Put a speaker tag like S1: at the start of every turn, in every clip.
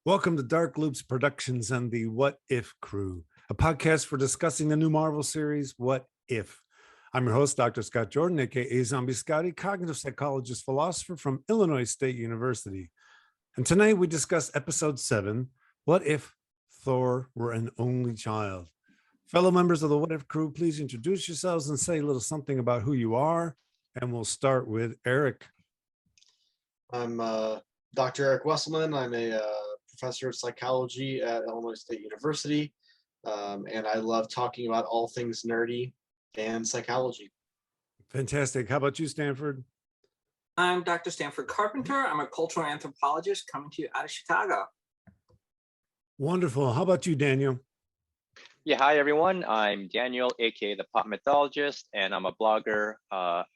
S1: Welcome to Dark Loops Productions and the What If Crew, a podcast for discussing the new Marvel series, What If? I'm your host, Dr. Scott Jordan, aka Zombie Scotty, cognitive psychologist, philosopher from Illinois State University. And tonight we discuss episode 7, What If Thor Were an Only Child? Fellow members of the What If Crew, please introduce yourselves and say a little something about who you are. And we'll start with Eric.
S2: I'm Dr. Eric Wesselmann. I'm a professor of psychology at Illinois State University, and I love talking about all things nerdy and psychology.
S1: Fantastic. How about you, Stanford?
S3: I'm Dr. Stanford Carpenter. I'm a cultural anthropologist coming to you out of Chicago.
S1: Wonderful. How about you, Daniel?
S4: Yeah, hi everyone. I'm Daniel, aka the Pop Mythologist, and I'm a blogger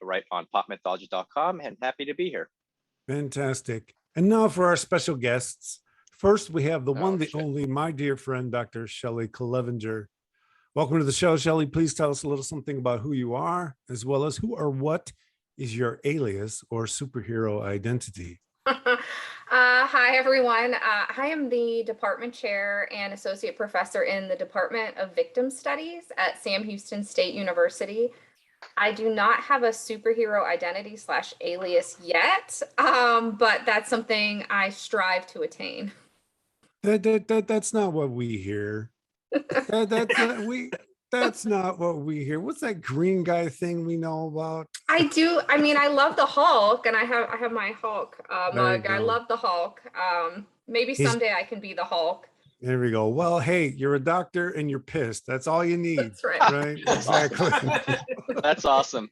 S4: right on popmythology.com, and happy to be here.
S1: Fantastic. And now for our special guests. First, we have the the only, my dear friend, Dr. Shelly Clevenger. Welcome to the show, Shelly. Please tell us a little something about who you are, as well as who or what is your alias or superhero identity.
S5: Hi, everyone. I am the department chair and associate professor in the Department of Victim Studies at Sam Houston State University. I do not have a superhero identity / alias yet, but that's something I strive to attain.
S1: That's not what we hear. That's not what we hear. What's that green guy thing we know about?
S5: I do. I mean, I love the Hulk, and I have my Hulk mug. I love the Hulk. Maybe someday I can be the Hulk.
S1: There we go. Well, hey, you're a doctor and you're pissed. That's all you need.
S5: That's right.
S1: Right? Exactly.
S4: That's awesome.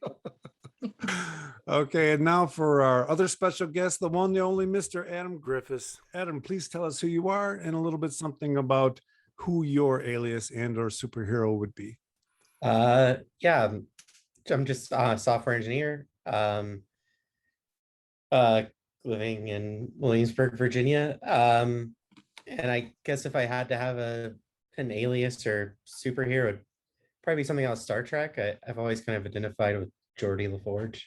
S1: Okay, and now for our other special guest, the one, the only Mr. Adam Griffis. Adam, please tell us who you are and a little bit something about who your alias and or superhero would be.
S6: Yeah, I'm just a software engineer, living in Williamsburg, Virginia. And I guess if I had to have an alias or superhero, it'd probably be something on Star Trek. I've always kind of identified with Geordi LaForge.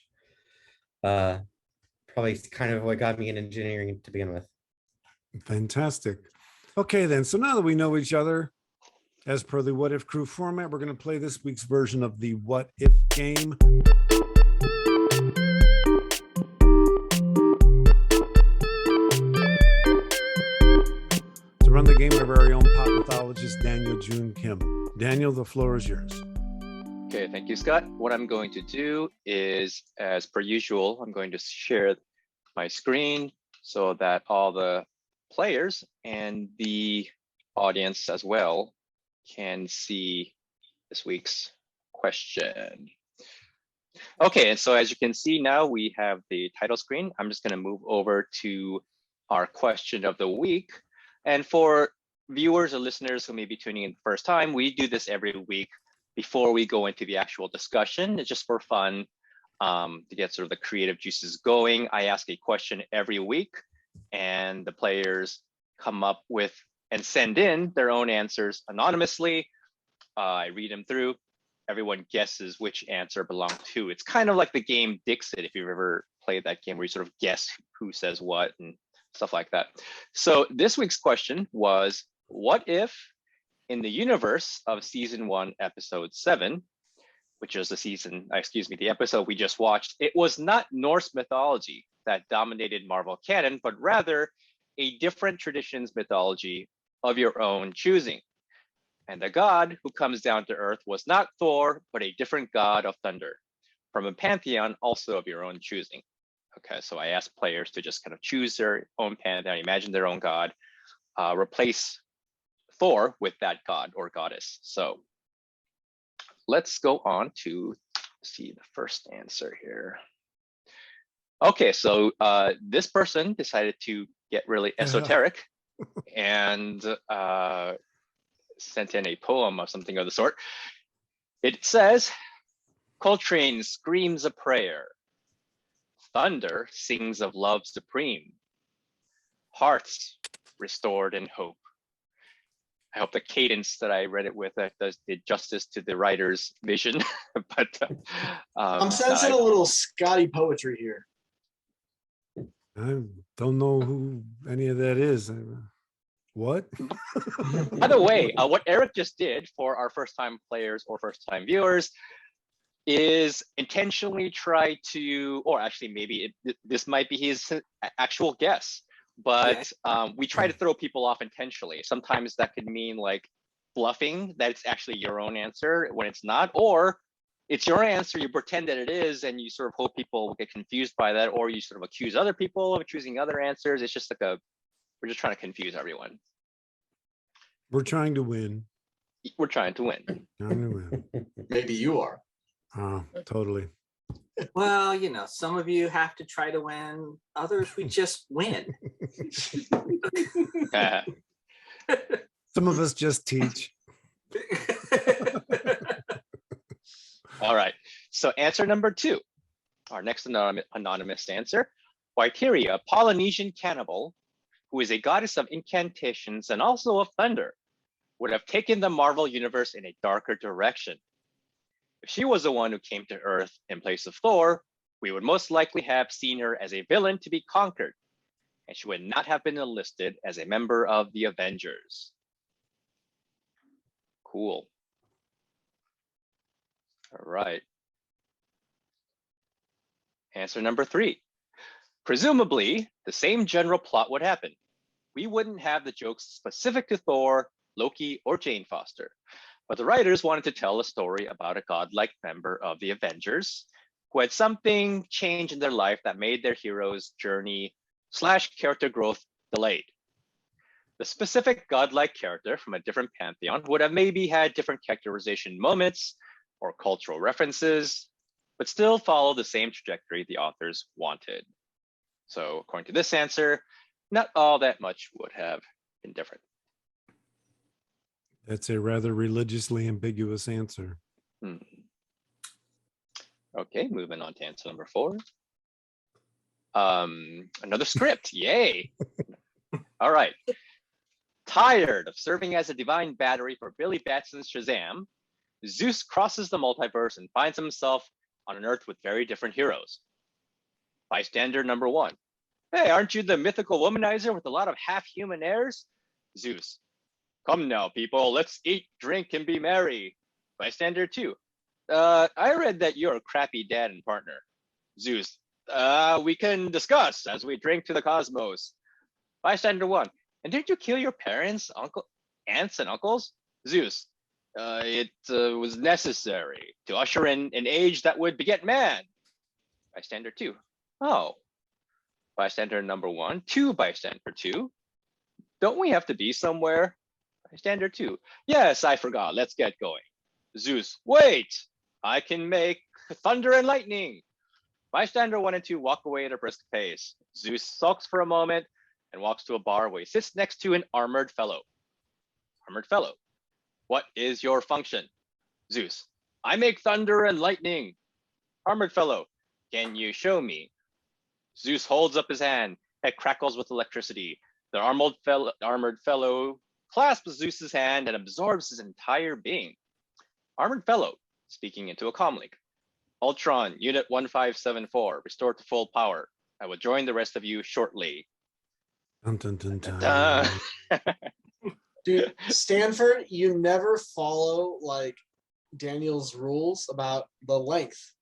S6: Probably kind of what got me in engineering to begin with.
S1: Fantastic. Okay, then. So now that we know each other, as per the What If Crew format, we're going to play this week's version of the What If game. To run the game, our very own pop mythologist, Daniel Jun Kim. Daniel, the floor is yours.
S4: Okay, thank you, Scott. What I'm going to do is, as per usual, I'm going to share my screen so that all the players and the audience as well can see this week's question. Okay, and so as you can see now, we have the title screen. I'm just going to move over to our question of the week. And for viewers or listeners who may be tuning in the first time, we do this every week before we go into the actual discussion. It's just for fun, to get sort of the creative juices going. I ask a question every week, and the players come up with and send in their own answers anonymously. I read them through. Everyone guesses which answer belonged to. It's kind of like the game Dixit, if you've ever played that game where you sort of guess who says what and stuff like that. So this week's question was, what if in the universe of season 1, episode 7, which is the episode we just watched, it was not Norse mythology that dominated Marvel canon, but rather a different tradition's mythology of your own choosing. And the god who comes down to earth was not Thor, but a different god of thunder from a pantheon also of your own choosing. Okay, so I asked players to just kind of choose their own pantheon, imagine their own god, replace Thor with that god or goddess. So let's go on to see the first answer here. Okay, so this person decided to get really esoteric and sent in a poem of something of the sort. It says, Coltrane screams a prayer. Thunder sings of love supreme. Hearts restored in hope. I hope the cadence that I read it with did justice to the writer's vision. But
S2: I'm sensing a little Scotty poetry here.
S1: I don't know who any of that is. What?
S4: By the way, what Eric just did for our first-time players or first-time viewers is intentionally try to, or actually maybe this might be his actual guess, but we try to throw people off intentionally. Sometimes that could mean like bluffing that it's actually your own answer when it's not, or it's your answer, you pretend that it is, and you sort of hope people will get confused by that, or you sort of accuse other people of choosing other answers. It's just like we're just trying to confuse everyone.
S1: We're trying to win.
S4: We're trying to win.
S1: Trying to win.
S2: Maybe you are.
S1: Totally.
S3: Well, you know, some of you have to try to win. Others, we just win.
S1: Some of us just teach.
S4: All right. So answer number 2, our next anonymous answer. Waiteria, a Polynesian cannibal, who is a goddess of incantations and also of thunder, would have taken the Marvel universe in a darker direction. If she was the one who came to Earth in place of Thor, we would most likely have seen her as a villain to be conquered, and she would not have been enlisted as a member of the Avengers. Cool. All right. Answer number 3. Presumably, the same general plot would happen. We wouldn't have the jokes specific to Thor, Loki, or Jane Foster, but the writers wanted to tell a story about a godlike member of the Avengers who had something change in their life that made their hero's journey / character growth delayed. The specific godlike character from a different pantheon would have maybe had different characterization moments or cultural references, but still follow the same trajectory the authors wanted. So according to this answer, not all that much would have been different.
S1: That's a rather religiously ambiguous answer.
S4: Okay, moving on to answer number 4. Another script, yay. All right. Tired of serving as a divine battery for Billy Batson's Shazam, Zeus crosses the multiverse and finds himself on an Earth with very different heroes. Bystander number 1. Hey, aren't you the mythical womanizer with a lot of half-human airs? Zeus. Come now, people, let's eat, drink, and be merry. Bystander 2. I read that you're a crappy dad and partner. Zeus. We can discuss as we drink to the cosmos. Bystander 1. And didn't you kill your parents, aunts, and uncles? Zeus. It was necessary to usher in an age that would beget man. Bystander 2. Oh. Bystander number 1. 2 bystander 2. Don't we have to be somewhere? Bystander 2. Yes, I forgot. Let's get going. Zeus. Wait! I can make thunder and lightning. Bystander 1 and 2 walk away at a brisk pace. Zeus sulks for a moment and walks to a bar where he sits next to an armored fellow. Armored fellow. What is your function? Zeus. I make thunder and lightning. Armored fellow. Can you show me? Zeus holds up his hand. It crackles with electricity. The armored fellow clasps Zeus's hand and absorbs his entire being. Armored fellow, speaking into a comlink. Ultron, Unit 1574, restored to full power. I will join the rest of you shortly.
S1: Dun, dun, dun, dun.
S2: Dude, Stanford, you never follow like Daniel's rules about the length.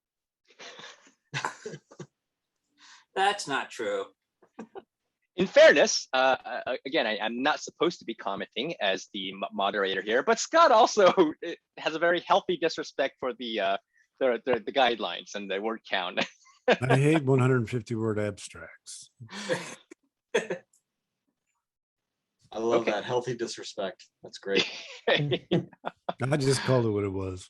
S3: That's not true.
S4: In fairness, again, I'm not supposed to be commenting as the moderator here, but Scott also has a very healthy disrespect for the guidelines and the word count.
S1: I hate 150 word abstracts.
S2: I love that healthy disrespect. That's great.
S1: I just called it what it was.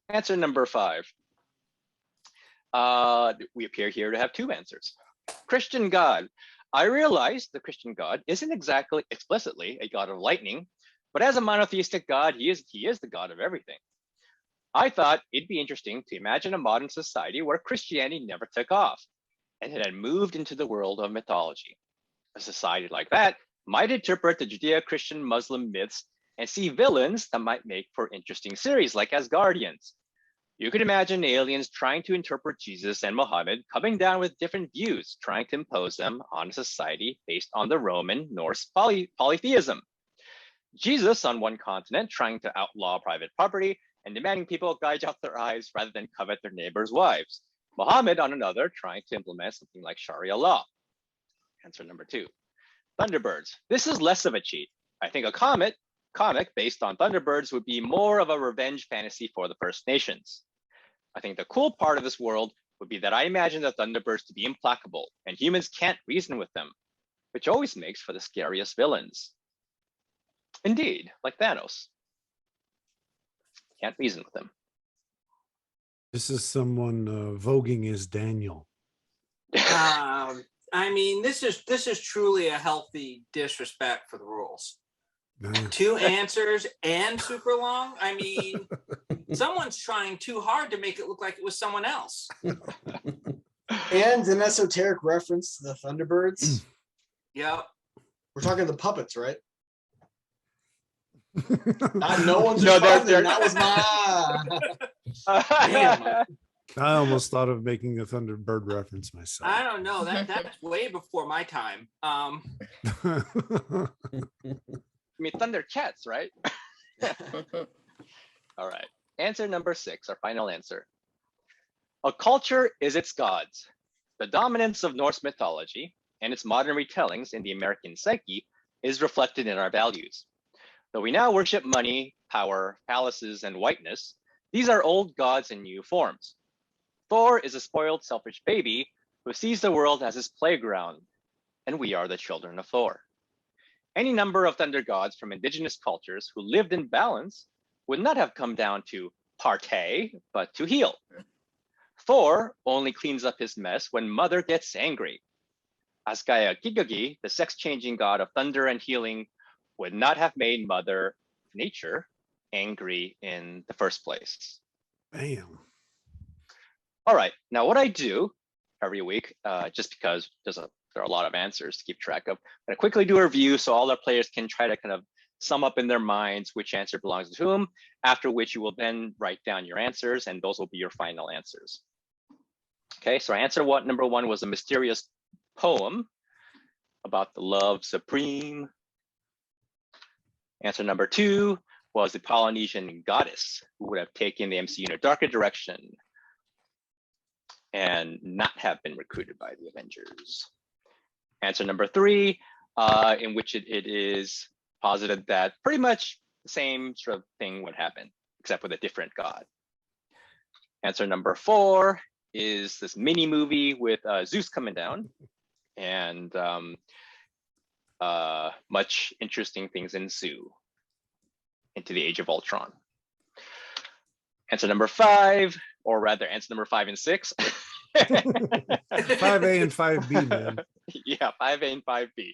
S4: Answer number 5. We appear here to have 2 answers. Christian God. I realize the Christian God isn't exactly explicitly a god of lightning, but as a monotheistic god, he is the god of everything. I thought it'd be interesting to imagine a modern society where Christianity never took off, and it had moved into the world of mythology. A society like that might interpret the Judeo-Christian Muslim myths and see villains that might make for interesting series like Asgardians. You could imagine aliens trying to interpret Jesus and Muhammad coming down with different views, trying to impose them on a society based on the Roman Norse polytheism. Jesus on one continent trying to outlaw private property and demanding people gouge out their eyes rather than covet their neighbors' wives. Muhammad on another trying to implement something like Sharia law. Answer number 2. Thunderbirds. This is less of a cheat. I think a comic based on Thunderbirds would be more of a revenge fantasy for the First Nations. I think the cool part of this world would be that I imagine the Thunderbirds to be implacable and humans can't reason with them, which always makes for the scariest villains. Indeed, like Thanos. Can't reason with him.
S1: This is someone voguing as Daniel.
S3: I mean, this is truly a healthy disrespect for the rules.
S1: Nice.
S3: 2 answers and super long. I mean, someone's trying too hard to make it look like it was someone else.
S2: And an esoteric reference to the Thunderbirds.
S3: Yep.
S2: We're talking the puppets, right? No one's
S4: No,
S2: responding.
S4: they're-
S2: That was my.
S3: Damn.
S1: I almost thought of making a Thunderbird reference myself.
S3: I don't know. That's way before my time.
S4: I mean, Thundercats, right? All right. Answer number 6, our final answer. A culture is its gods. The dominance of Norse mythology and its modern retellings in the American psyche is reflected in our values. Though we now worship money, power, palaces, and whiteness, these are old gods in new forms. Thor is a spoiled, selfish baby who sees the world as his playground, and we are the children of Thor. Any number of thunder gods from indigenous cultures who lived in balance would not have come down to partay, but to heal. Thor only cleans up his mess when Mother gets angry. Askaya Kigagi, the sex-changing god of thunder and healing, would not have made Mother Nature angry in the first place.
S1: Bam.
S4: All right, now what I do every week, just because there are a lot of answers to keep track of, I'm gonna quickly do a review so all our players can try to kind of sum up in their minds which answer belongs to whom, after which you will then write down your answers and those will be your final answers. Okay, so number 1 was a mysterious poem about the love supreme. Answer number 2 was the Polynesian goddess who would have taken the MCU in a darker direction and not have been recruited by the Avengers. Answer number 3, in which it is posited that pretty much the same sort of thing would happen, except with a different god. Answer number 4 is this mini movie with Zeus coming down and much interesting things ensue into the Age of Ultron. Answer number 5, or rather answer number 5 and 6.
S1: 5A and 5B, man.
S4: Yeah, 5A and 5B.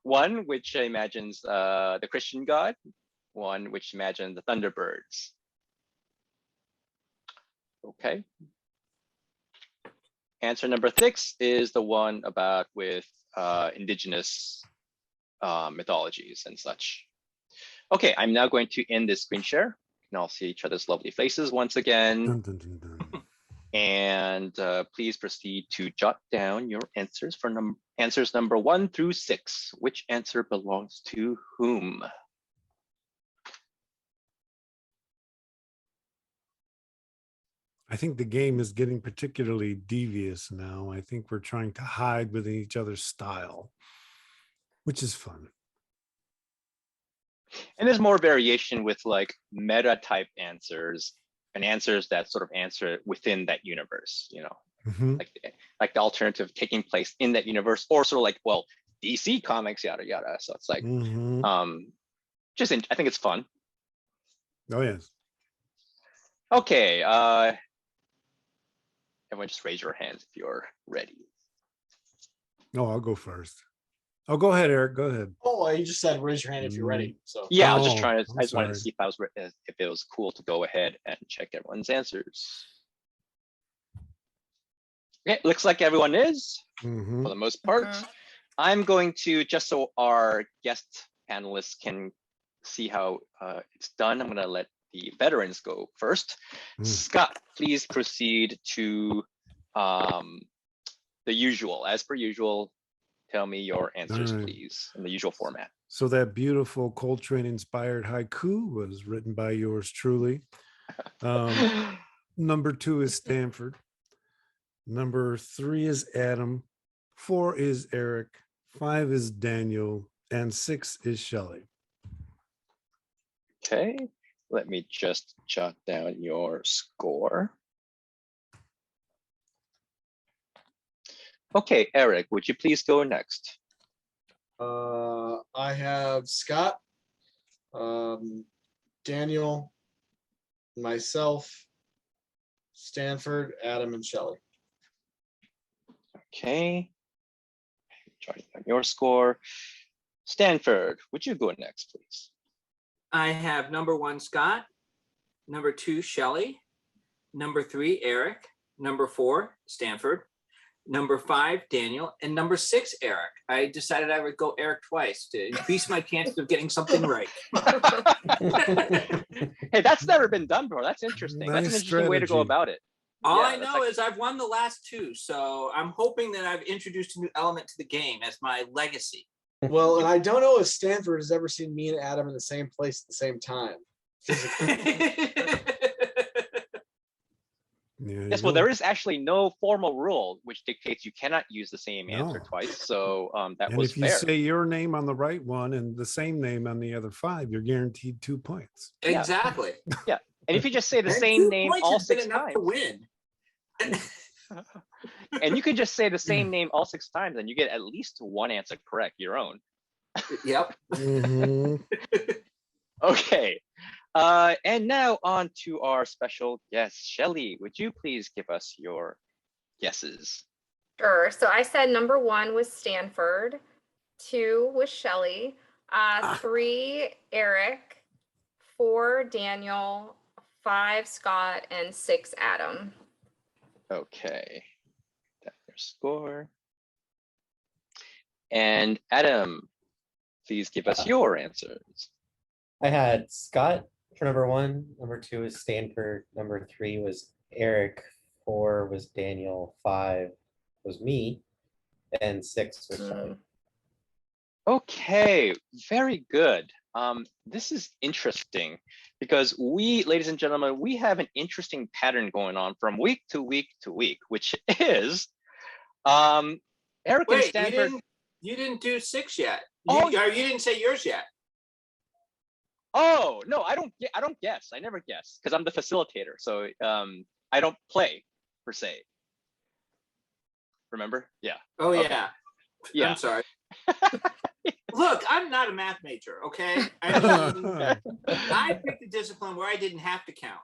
S4: One which imagines the Christian god, one which imagines the Thunderbirds. Okay. Answer number 6 is the one about with indigenous mythologies and such. Okay, I'm now going to end this screen share. You can all see each other's lovely faces once again.
S1: Dun, dun, dun, dun.
S4: And please proceed to jot down your answers for answers number 1 through 6. Which answer belongs to whom?
S1: I think the game is getting particularly devious now. I think we're trying to hide within each other's style, which is fun.
S4: And there's more variation with like meta type answers and answers that sort of answer within that universe, you know,
S1: Mhm.
S4: like the alternative taking place in that universe, or sort of like, well, DC comics, yada yada. So it's like,
S1: Mhm.
S4: I think it's fun.
S1: Oh yes.
S4: Okay, everyone just raise your hands if you're ready.
S1: No, I'll go first. Oh, go ahead, Eric. Go ahead.
S2: Oh, you just said raise your hand if you're ready. So
S4: Yeah, I was just
S1: Oh,
S4: trying to.
S1: I'm
S4: I just wanted to
S1: sorry.
S4: see if it was cool to go ahead and check everyone's answers. Okay, looks like everyone is
S1: Mhm.
S4: for the most part. I'm going to, just so our guest panelists can see how it's done, I'm going to let the veterans go first. Scott, please proceed to the usual. As per usual, tell me your answers, please, in the usual format.
S1: So that beautiful Coltrane-inspired haiku was written by yours truly. Number 2 is Stanford. Number 3 is Adam. 4 is Eric. 5 is Daniel. And 6 is Shelly.
S4: Okay, let me just jot down your score. Okay, Eric, would you please go next?
S2: I have Scott, Daniel, myself, Stanford, Adam, and Shelly.
S4: Okay, jotting down your score. Stanford, would you go next, please?
S3: I have number 1, Scott, number 2, Shelly, number 3, Eric, number 4, Stanford, number 5, Daniel, and number 6, Eric. I decided I would go Eric twice to increase my chances of getting something right.
S4: Hey, that's never been done before. That's interesting. That's an
S1: Nice
S4: interesting way to go
S1: strategy.
S4: about it.
S3: All
S4: Yeah,
S3: I
S4: that's
S3: know is I've won the last 2, so I'm hoping that I've introduced a new element to the game as my legacy.
S2: Well, and I don't know if Stanford has ever seen me and Adam in the same place at the same time.
S1: Yeah,
S4: Yes, well, there is actually no formal rule which dictates you cannot use the same answer
S1: No.
S4: twice. So that
S1: and
S4: was
S1: if you
S4: fair.
S1: say your name on the right one and the same name on the other 5, you're guaranteed 2 points.
S4: Yeah.
S3: Exactly.
S4: And if you just say the
S3: And
S4: same
S3: 2
S4: name
S3: points
S4: all
S3: has been
S4: 6
S3: enough
S4: times,
S3: to win.
S4: and you could just say the same name all 6 times, and you get at least 1 answer correct, your own.
S3: Yep.
S1: Mhm.
S4: Okay. And now on to our special guest, Shelly. Would you please give us your guesses?
S5: Sure. So I said number 1 was Stanford, 2 was Shelly, 3 Eric, 4 Daniel, 5 Scott, and 6 Adam.
S4: Okay. That's your score. And Adam, please give us your answers.
S6: I had Scott for number 1. Number 2 was Stanford. Number 3 was Eric. 4 was Daniel. 5 was me. And 6 was Shelly.
S4: Okay, very good. This is interesting because we, ladies and gentlemen, we have an interesting pattern going on from week to week to week, which is Eric and
S3: Wait,
S4: Stanford.
S3: you didn't do 6 yet.
S4: Oh,
S3: You didn't say yours yet.
S4: Oh no, I don't guess. I never guess because I'm the facilitator. So I don't play per se. Remember? Yeah.
S3: Oh
S4: Okay.
S3: yeah.
S4: Yeah.
S3: I'm sorry. Look, I'm not a math major, okay? I mean, I picked a discipline where I didn't have to count.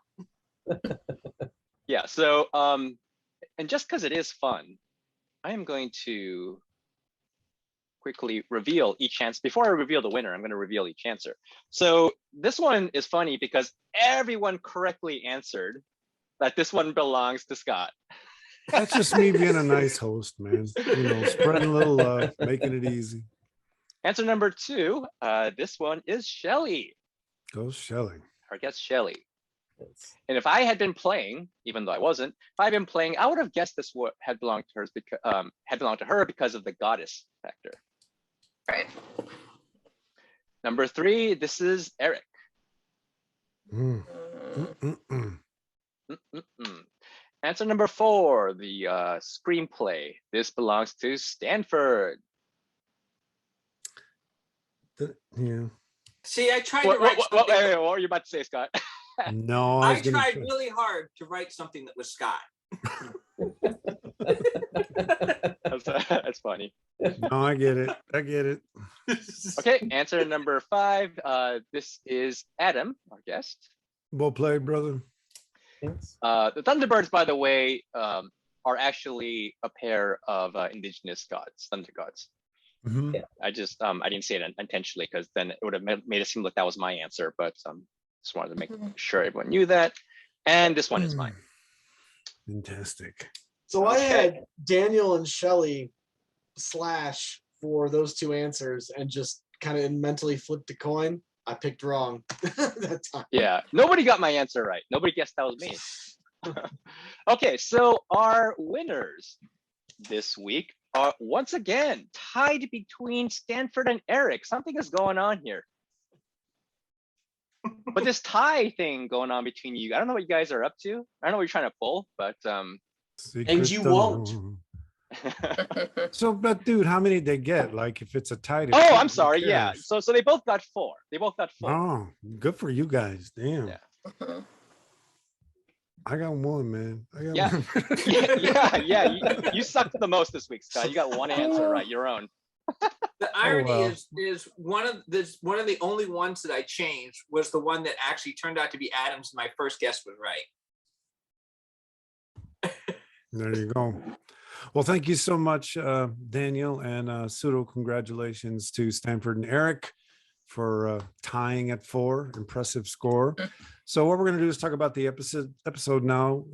S4: Yeah. So and just because it is fun, I am going to quickly reveal each answer. Before I reveal the winner, I'm going to reveal each answer. So this one is funny because everyone correctly answered that this one belongs to Scott.
S1: That's just me being a nice host, man. You know, spreading a little love, making it easy.
S4: Answer number 2, this one is Shelly.
S1: Go Shelly.
S4: Our guest Shelly. And if I had been playing, even though I wasn't, if I had been playing, I would have guessed this had belonged to her because of the goddess factor.
S5: Right.
S4: Number 3, this is Eric.
S1: Mm. Mm-mm-mm.
S4: Answer number 4, the screenplay. This belongs to Stanford.
S1: Yeah.
S3: See, I tried
S4: What,
S3: to write
S4: what
S3: something.
S4: were you about to say, Scott?
S1: No,
S3: I
S1: was gonna
S3: tried
S1: say-
S3: really hard to write something that was Scott.
S4: That's funny.
S1: No, I get it. I get it.
S4: Okay, answer number 5. This is Adam, our guest.
S1: Well played, brother.
S6: Thanks.
S4: The Thunderbirds, by the way, are actually a pair of indigenous gods, thunder gods.
S1: Mhm.
S6: Yeah.
S4: I just I didn't say it intentionally because then it would have made it seem like that was my answer, but just wanted to make sure everyone knew that. And this one is mine.
S1: Fantastic.
S2: So I
S4: Okay.
S2: had Daniel and Shelly / for those 2 answers and just kind of mentally flipped a coin. I picked wrong that time.
S4: Yeah, nobody got my answer right. Nobody guessed that was me. Okay, so our winners this week are once again tied between Stanford and Eric. Something is going on here. But this tie thing going on between you, I don't know what you guys are up to. I don't know what you're trying to pull, but
S2: And you won't.
S1: So, but dude, how many did they get? Like, if it's a tie to
S4: Oh,
S1: two,
S4: I'm
S1: who
S4: sorry. Yeah.
S1: cares?
S4: So they both got 4. They both got 4.
S1: Oh, good for you guys. Damn.
S4: Yeah.
S1: I got one, man. I got
S4: Yeah.
S1: one.
S4: yeah. You sucked the most this week, Scott. You got one answer right, your own.
S3: The irony
S1: well.
S3: is one of the only ones that I changed was the one that actually turned out to be Adams. My first guess was right.
S1: There you go. Well, thank you so much, Daniel, and pseudo congratulations to Stanford and Eric for tying at 4. Impressive score. So what we're going to do is talk about the episode now.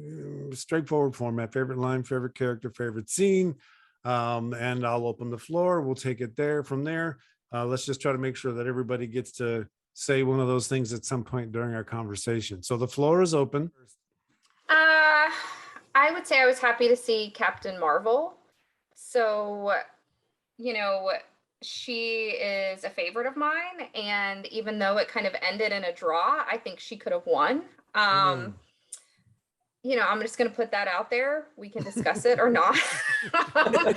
S1: Straightforward format: favorite line, favorite character, favorite scene. And I'll open the floor. We'll take it there. From there, let's just try to make sure that everybody gets to say one of those things at some point during our conversation. So the floor is open.
S5: I would say I was happy to see Captain Marvel. So, she is a favorite of mine. And even though it kind of ended in a draw, I think she could have won. I'm just going to put that out there. We can discuss it or not. But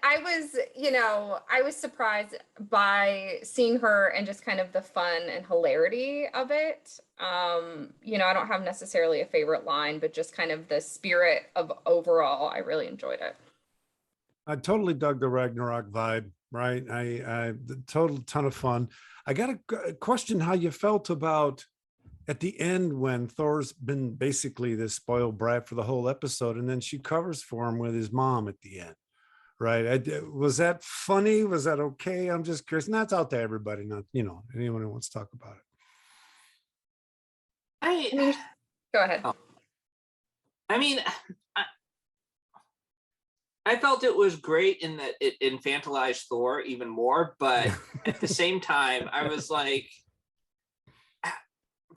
S5: I was surprised by seeing her and just kind of the fun and hilarity of it. I don't have necessarily a favorite line, but just kind of the spirit of overall, I really enjoyed it.
S1: I totally dug the Ragnarok vibe, right? The total ton of fun. I got a question how you felt about at the end when Thor's been basically this spoiled brat for the whole episode, and then she covers for him with his mom at the end. Right. Was that funny? Was that okay? I'm just curious. And that's out to everybody, not, anyone who wants to talk about it.
S5: Go ahead.
S3: I felt it was great in that it infantilized Thor even more, but at the same time, I was like,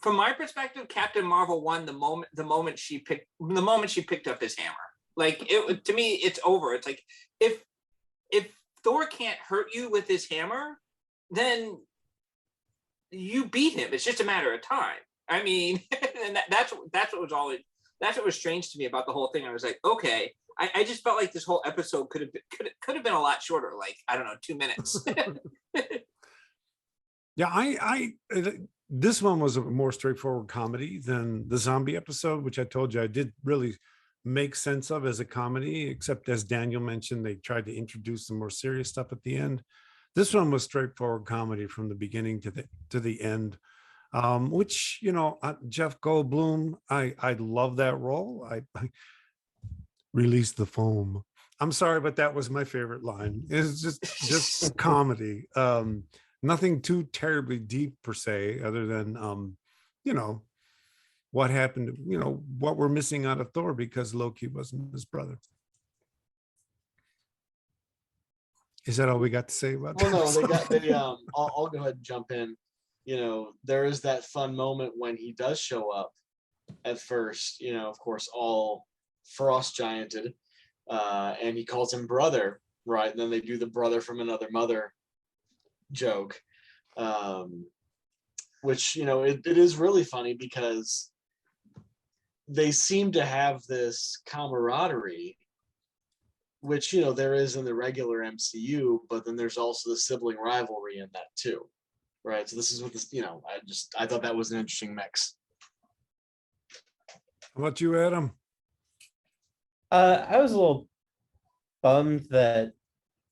S3: from my perspective, Captain Marvel won the moment she picked up his hammer. Like, to me, it's over. It's like, if Thor can't hurt you with his hammer, then you beat him. It's just a matter of time. I mean, and that's what was strange to me about the whole thing. I was like, okay, I just felt like this whole episode could have been a lot shorter. Like, I don't know, 2 minutes.
S1: Yeah, this one was a more straightforward comedy than the zombie episode, which I told you I did really make sense of as a comedy, except as Daniel mentioned, they tried to introduce some more serious stuff at the end. This one was straightforward comedy from the beginning to the end, which, Jeff Goldblum, I love that role. I release the foam. I'm sorry, but that was my favorite line. It's just comedy. Nothing too terribly deep per se, other than, what happened, what we're missing out of Thor because Loki wasn't his brother. Is that all we got to say about that?
S2: Well, no, I'll go ahead and jump in. There is that fun moment when he does show up at first, of course, all frost gianted, and he calls him brother, right? And then they do the brother from another mother joke, which, it is really funny because they seem to have this camaraderie, which, there is in the regular MCU, but then there's also the sibling rivalry in that too, right? So this is what this, I thought that was an interesting mix.
S1: How about you, Adam?
S6: I was a little bummed that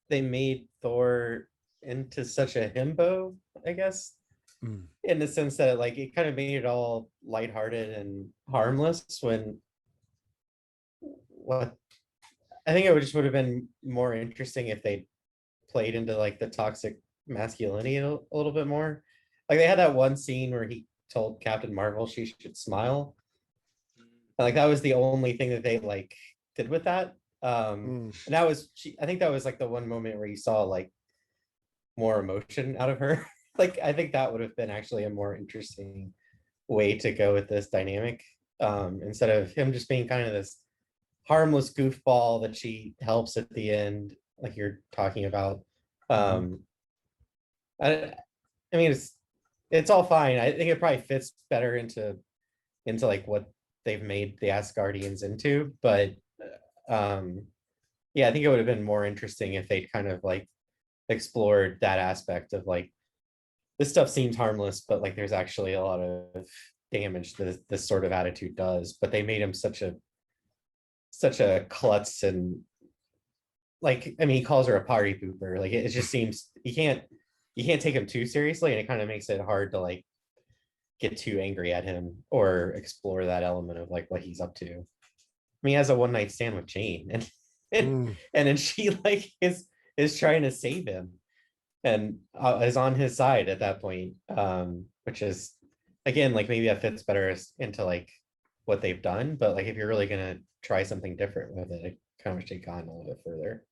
S6: they made Thor into such a himbo, I guess. In the sense that it kind of made it all lighthearted and harmless when I think it would have been more interesting if they played into the toxic masculinity a little bit more. Like they had that one scene where he told Captain Marvel she should smile. And, that was the only thing that they did with that. And I think that was the one moment where you saw more emotion out of her. like I think that would have been actually a more interesting way to go with this dynamic, instead of him just being kind of this harmless goofball that she helps at the end, like you're talking about. I, I mean, it's all fine. I think it probably fits better into like what they've made the Asgardians into, but yeah, I think it would have been more interesting if they'd kind of like explored that aspect of like, this stuff seems harmless, but like there's actually a lot of damage that this sort of attitude does. But they made him such a klutz, and like, I mean, he calls her a party pooper. Like it just seems you can't take him too seriously, and it kind of makes it hard to like get too angry at him or explore that element of like what he's up to. I mean, he has a one night stand with Jane, and then she like is trying to save him and is on his side at that point, which is, again, like maybe that fits better into like what they've done. But like if you're really gonna try something different with it, I kind of wish they'd gone a little bit further.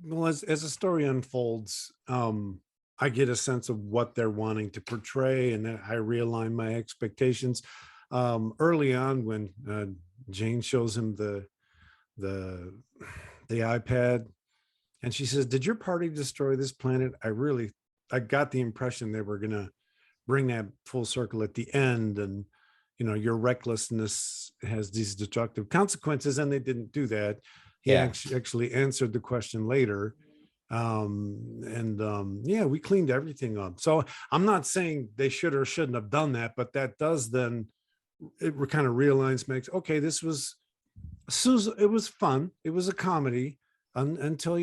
S1: Well, as the story unfolds, I get a sense of what they're wanting to portray, and then I realign my expectations. Early on, when Jane shows him the iPad, and she says, "Did your party destroy this planet?" I got the impression they were gonna bring that full circle at the end, and your recklessness has these destructive consequences, and they didn't do that. He actually answered the question later. Yeah, we cleaned everything up. So I'm not saying they should or shouldn't have done that, but that does then, it kind of realigns, makes, okay, this was, it was fun. It was a comedy until,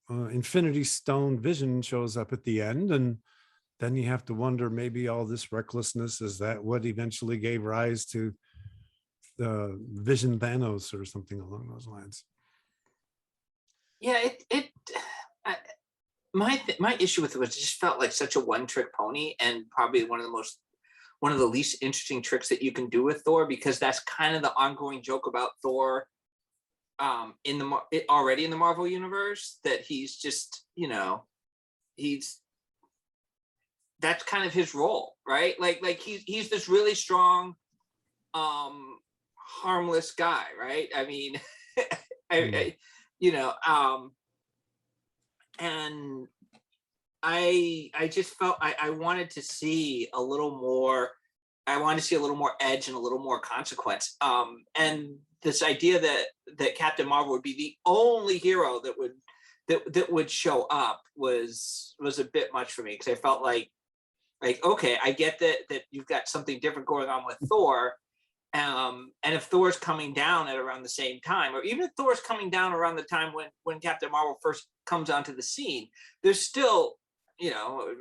S1: Infinity Stone Vision shows up at the end. And then you have to wonder, maybe all this recklessness, is that what eventually gave rise to Vision Thanos or something along those lines?
S3: Yeah, my issue with it was it just felt like such a one-trick pony, and probably one of the least interesting tricks that you can do with Thor, because that's kind of the ongoing joke about Thor already in the Marvel universe, that he's just, that's kind of his role, right? Like he's this really strong, harmless guy, right? I mean, and I just felt I wanted to see a little more. I wanted to see a little more edge and a little more consequence. And this idea that Captain Marvel would be the only hero that would show up was a bit much for me, because I felt like okay, I get that you've got something different going on with Thor. And if Thor's coming down at around the same time, or even if Thor's coming down around the time when Captain Marvel first comes onto the scene, there's still,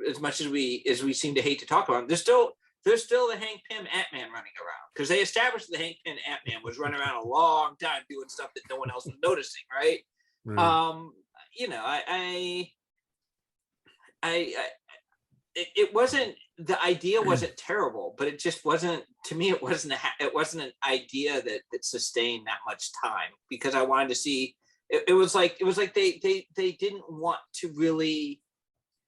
S3: as much as we seem to hate to talk about him, there's still the Hank Pym Ant-Man running around, because they established the Hank Pym Ant-Man was running around a long time doing stuff that no one else was noticing, right? It wasn't, the idea wasn't terrible, but it just wasn't, to me, it wasn't an idea that sustained that much time, because I wanted to see, it was like they didn't want to really,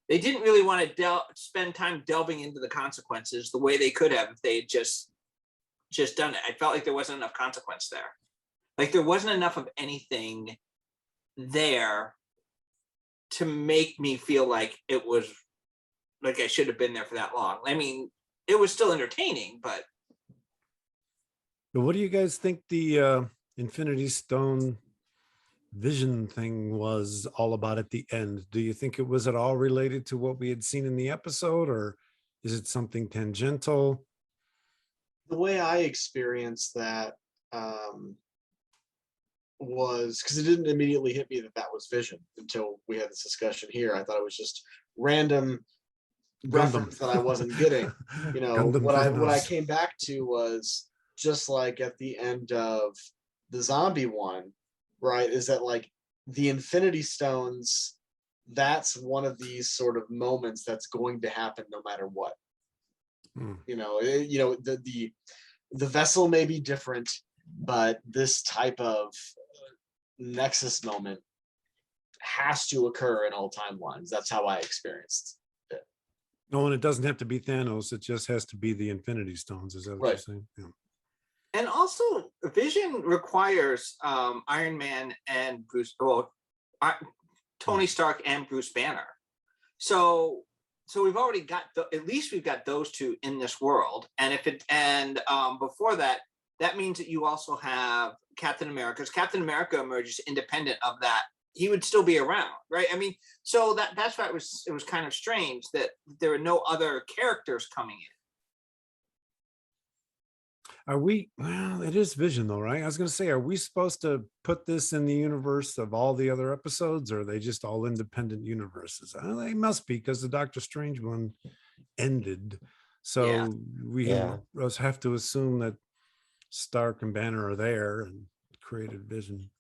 S3: they didn't really want to spend time delving into the consequences the way they could have if they had just done it. I felt like there wasn't enough consequence there. Like there wasn't enough of anything there to make me feel like it was, like I should have been there for that long. I mean, it was still entertaining, but.
S1: What do you guys think the Infinity Stone Vision thing was all about at the end? Do you think it was at all related to what we had seen in the episode, or is it something tangential?
S2: The way I experienced that was, because it didn't immediately hit me that was Vision until we had this discussion here. I thought it was just random reference that I wasn't getting. What I came back to was just like at the end of the zombie one, right? Is that like the Infinity Stones? That's one of these sort of moments that's going to happen no matter what. The vessel may be different, but this type of nexus moment has to occur in all timelines. That's how I experienced it.
S1: No, and it doesn't have to be Thanos. It just has to be the Infinity Stones. Is that what you're
S2: Right.
S1: saying? Yeah.
S3: And also, Vision requires Iron Man and Tony Stark and Bruce Banner. So we've already got at least we've got those two in this world. And before that, that means that you also have Captain America. Because Captain America emerges independent of that. He would still be around, right? I mean, so that's why it was kind of strange that there were no other characters coming in.
S1: Are we? Well, it is Vision, though, right? I was going to say, are we supposed to put this in the universe of all the other episodes, or are they just all independent universes? They must be, because the Doctor Strange one ended. So
S3: Yeah.
S1: we have to assume that Stark and Banner are there and created Vision.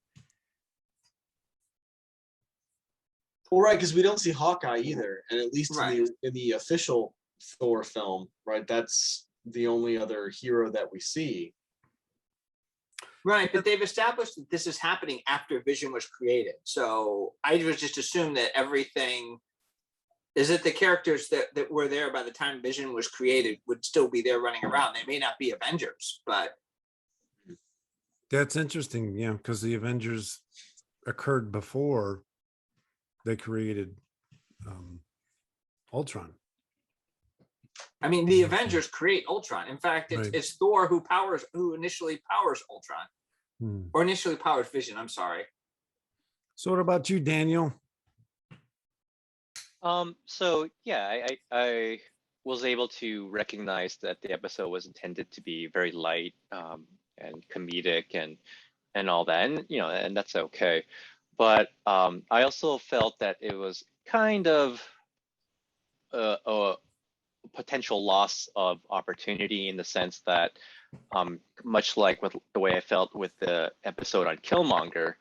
S2: Well, right, because we don't see Hawkeye either, and at least
S3: Right.
S2: in the official Thor film, right? That's the only other hero that we see.
S3: Right, but they've established that this is happening after Vision was created. So I was just assumed that everything is that the characters that were there by the time Vision was created would still be there running around. They may not be Avengers, but
S1: That's interesting, yeah, because the Avengers occurred before they created Ultron.
S3: I mean, the Avengers create Ultron. In fact,
S1: Right.
S3: it's Thor who initially powers Ultron, or initially powers Vision. I'm sorry.
S1: So what about you, Daniel?
S4: So yeah, I was able to recognize that the episode was intended to be very light and comedic and all that, and and that's okay. But I also felt that it was kind of a potential loss of opportunity, in the sense that much like with the way I felt with the episode on Killmonger,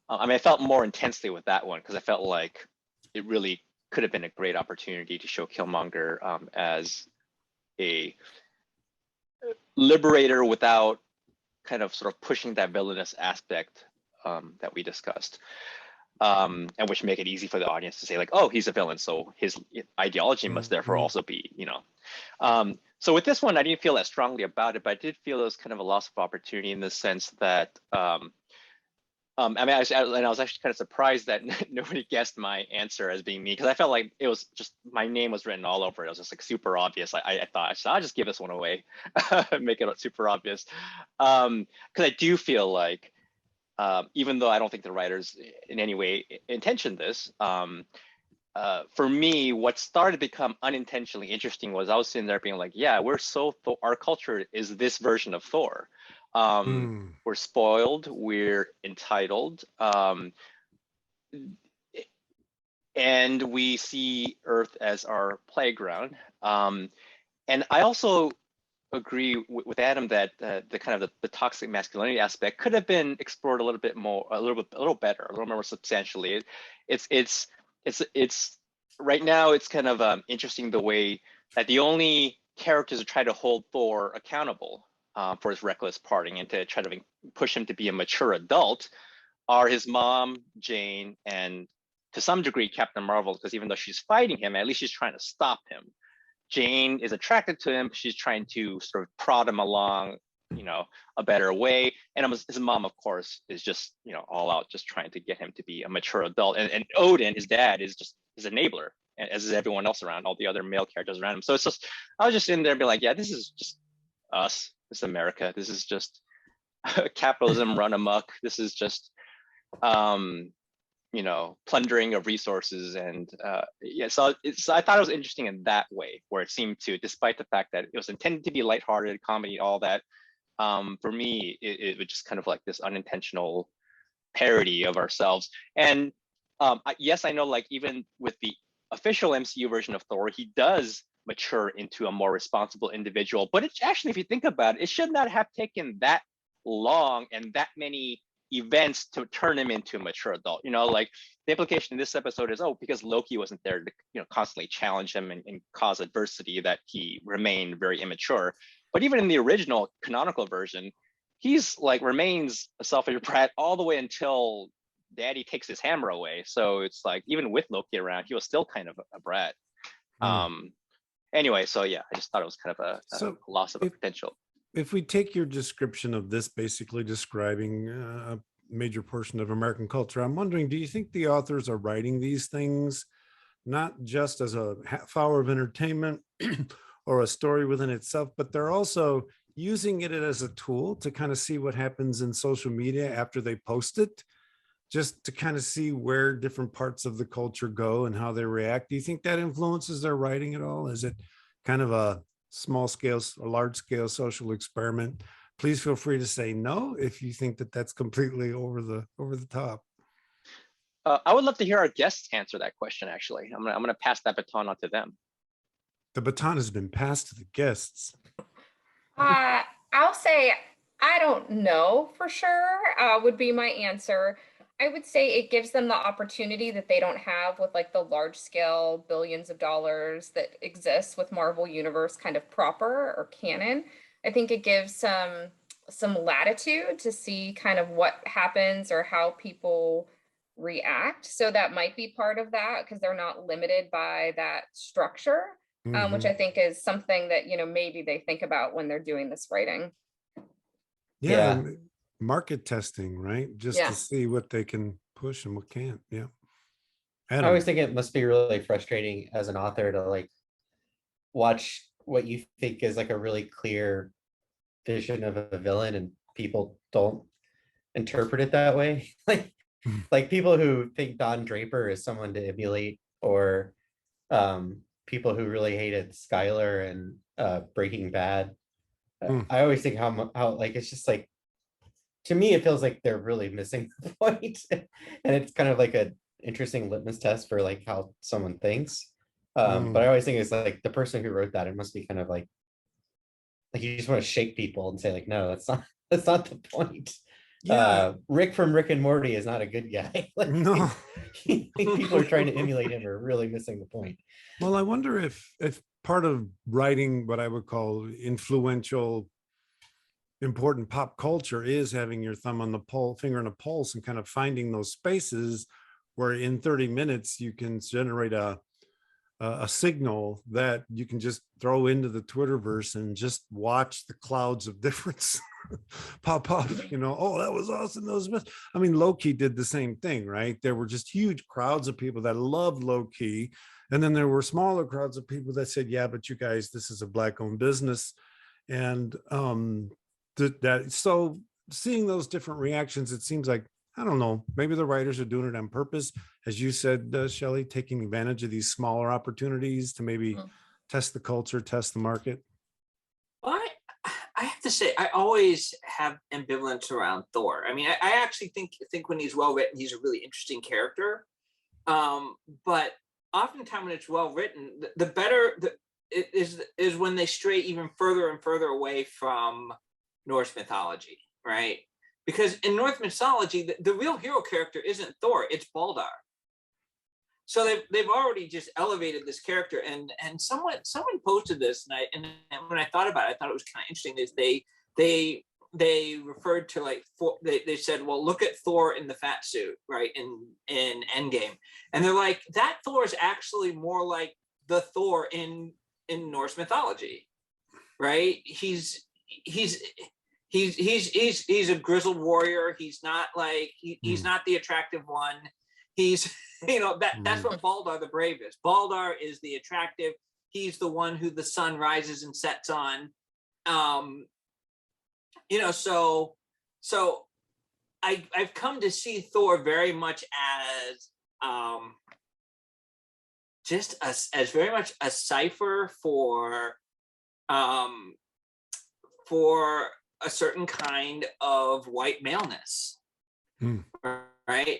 S4: I mean, I felt more intensely with that one, because I felt like it really could have been a great opportunity to show Killmonger as a liberator without kind of sort of pushing that villainous aspect that we discussed, and which make it easy for the audience to say like, oh, he's a villain, so his ideology must therefore also be, so with this one, I didn't feel that strongly about it, but I did feel it was kind of a loss of opportunity, in the sense that I mean, I was actually kind of surprised that nobody guessed my answer as being me, because I felt like it was just, my name was written all over it. It was just like super obvious. I thought, I'll just give this one away, make it super obvious. Because I do feel like, even though I don't think the writers in any way intentioned this, for me, what started to become unintentionally interesting was I was sitting there being like, yeah, our culture is this version of Thor. We're spoiled, we're entitled, and we see Earth as our playground. And I also agree with Adam that the kind of the toxic masculinity aspect could have been explored a little bit more, a little better, a little more substantially. It's right now it's kind of interesting the way that the only characters that try to hold Thor accountable for his reckless parting and to try to push him to be a mature adult are his mom, Jane, and to some degree Captain Marvel, because even though she's fighting him, at least she's trying to stop him. Jane is attracted to him. She's trying to sort of prod him along, a better way. And his mom, of course, is just, all out, just trying to get him to be a mature adult. And Odin, his dad, is just his enabler, as is everyone else around, all the other male characters around him. So it's just, I was just in there and be like, yeah, this is just us. This is America. This is just capitalism run amok. This is just, plundering of resources. And so I thought it was interesting in that way, where it seemed to, despite the fact that it was intended to be lighthearted comedy, all that, for me, it was just kind of like this unintentional parody of ourselves. And yes, I know, like, even with the official MCU version of Thor, he does mature into a more responsible individual. But it's actually, if you think about it, it should not have taken that long and that many events to turn him into a mature adult. Like, the implication in this episode is, oh, because Loki wasn't there to constantly challenge him and cause adversity, that he remained very immature. But even in the original canonical version, he's like remains a selfish brat all the way until Daddy takes his hammer away. So it's like, even with Loki around, he was still kind of a brat. Anyway, so yeah, I just thought it was kind of a
S1: So
S4: loss of a potential.
S1: if we take your description of this basically describing a major portion of American culture, I'm wondering, do you think the authors are writing these things not just as a half hour of entertainment or a story within itself, but they're also using it as a tool to kind of see what happens in social media after they post it, just to kind of see where different parts of the culture go and how they react? Do you think that influences their writing at all? Is it kind of a small scale, a large scale social experiment? Please feel free to say no if you think that that's completely over the top.
S4: I would love to hear our guests answer that question. Actually, I'm gonna pass that baton on to them.
S1: The baton has been passed to the guests.
S5: I'll say I don't know for sure, would be my answer. I would say it gives them the opportunity that they don't have with like the large scale billions of dollars that exists with Marvel Universe kind of proper or canon. I think it gives some latitude to see kind of what happens or how people react. So that might be part of that because they're not limited by that structure, which I think is something that, you know, maybe they think about when they're doing this writing.
S1: Yeah. Market testing, right? Just
S5: Yeah.
S1: to see what they can push and what can't. Yeah.
S6: I always think it must be really frustrating as an author to like watch what you think is like a really clear vision of a villain and people don't interpret it that way. Like people who think Don Draper is someone to emulate, or people who really hated Skylar and Breaking Bad. I always think how like it's just like, to me it feels like they're really missing the point. And it's kind of like an interesting litmus test for like how someone thinks. But I always think it's like the person who wrote that, it must be kind of like you just want to shake people and say like, no, that's not the point.
S1: Yeah.
S6: Rick from Rick and Morty is not a good guy. Like,
S1: No.
S6: people are trying to emulate him are really missing the point.
S1: Well, I wonder if part of writing what I would call influential, important pop culture is having your thumb on the finger on the pulse and kind of finding those spaces where in 30 minutes you can generate a signal that you can just throw into the Twitterverse and just watch the clouds of difference pop up. You know, oh, that was awesome. That was best. I mean, Loki did the same thing, right? There were just huge crowds of people that loved Loki. And then there were smaller crowds of people that said, yeah, but you guys, this is a Black-owned business. And so seeing those different reactions, it seems like, I don't know, maybe the writers are doing it on purpose, as you said, Shelly, taking advantage of these smaller opportunities to maybe test the culture, test the market.
S3: Well, I have to say, I always have ambivalence around Thor. I mean, I actually think when he's well written, he's a really interesting character. But oftentimes when it's well written, the better it is when they stray even further and further away from Norse mythology, right? Because in Norse mythology, the real hero character isn't Thor, it's Baldr. So they've already just elevated this character, and someone posted this, and when I thought about it, I thought it was kind of interesting. Is they referred to like they said, well, look at Thor in the fat suit, right, in Endgame, and they're like, that Thor is actually more like the Thor in Norse mythology, right? He's a grizzled warrior. He's not like he's not the attractive one. He's, you know, that's what Baldr the Brave is. Baldr is the attractive. He's the one who the sun rises and sets on. You know, so I've come to see Thor very much as just as very much a cipher for a certain kind of white maleness, right?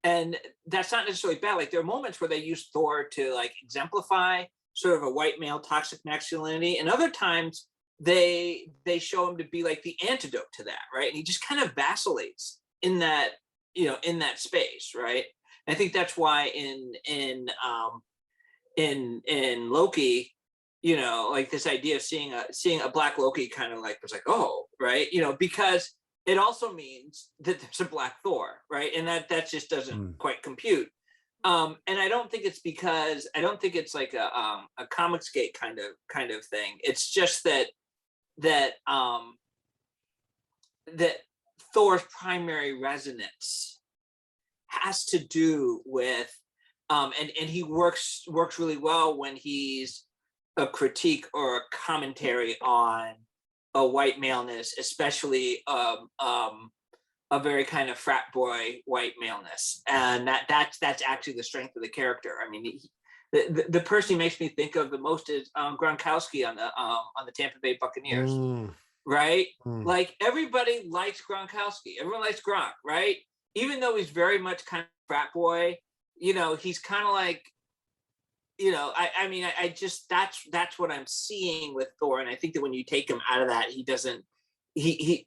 S3: And that's not necessarily bad. Like there are moments where they use Thor to like exemplify sort of a white male toxic masculinity, and other times they show him to be like the antidote to that, right? And he just kind of vacillates in that, you know, in that space, right? And I think that's why in Loki, you know, like this idea of seeing a Black Loki kind of like was like, oh, right, you know, because it also means that there's a Black Thor, right? And that just doesn't quite compute. And I don't think it's because I don't think it's like a Comicsgate kind of thing. It's just that that Thor's primary resonance has to do with and he works really well when he's a critique or a commentary on a white maleness, especially a very kind of frat boy white maleness, and that's actually the strength of the character. I mean, the person he makes me think of the most is Gronkowski on the Tampa Bay Buccaneers, right? Like everybody likes Gronkowski, everyone likes Gronk, right? Even though he's very much kind of frat boy, you know, he's kind of like, you know, I mean, I just that's what I'm seeing with Thor, and I think that when you take him out of that, he doesn't. I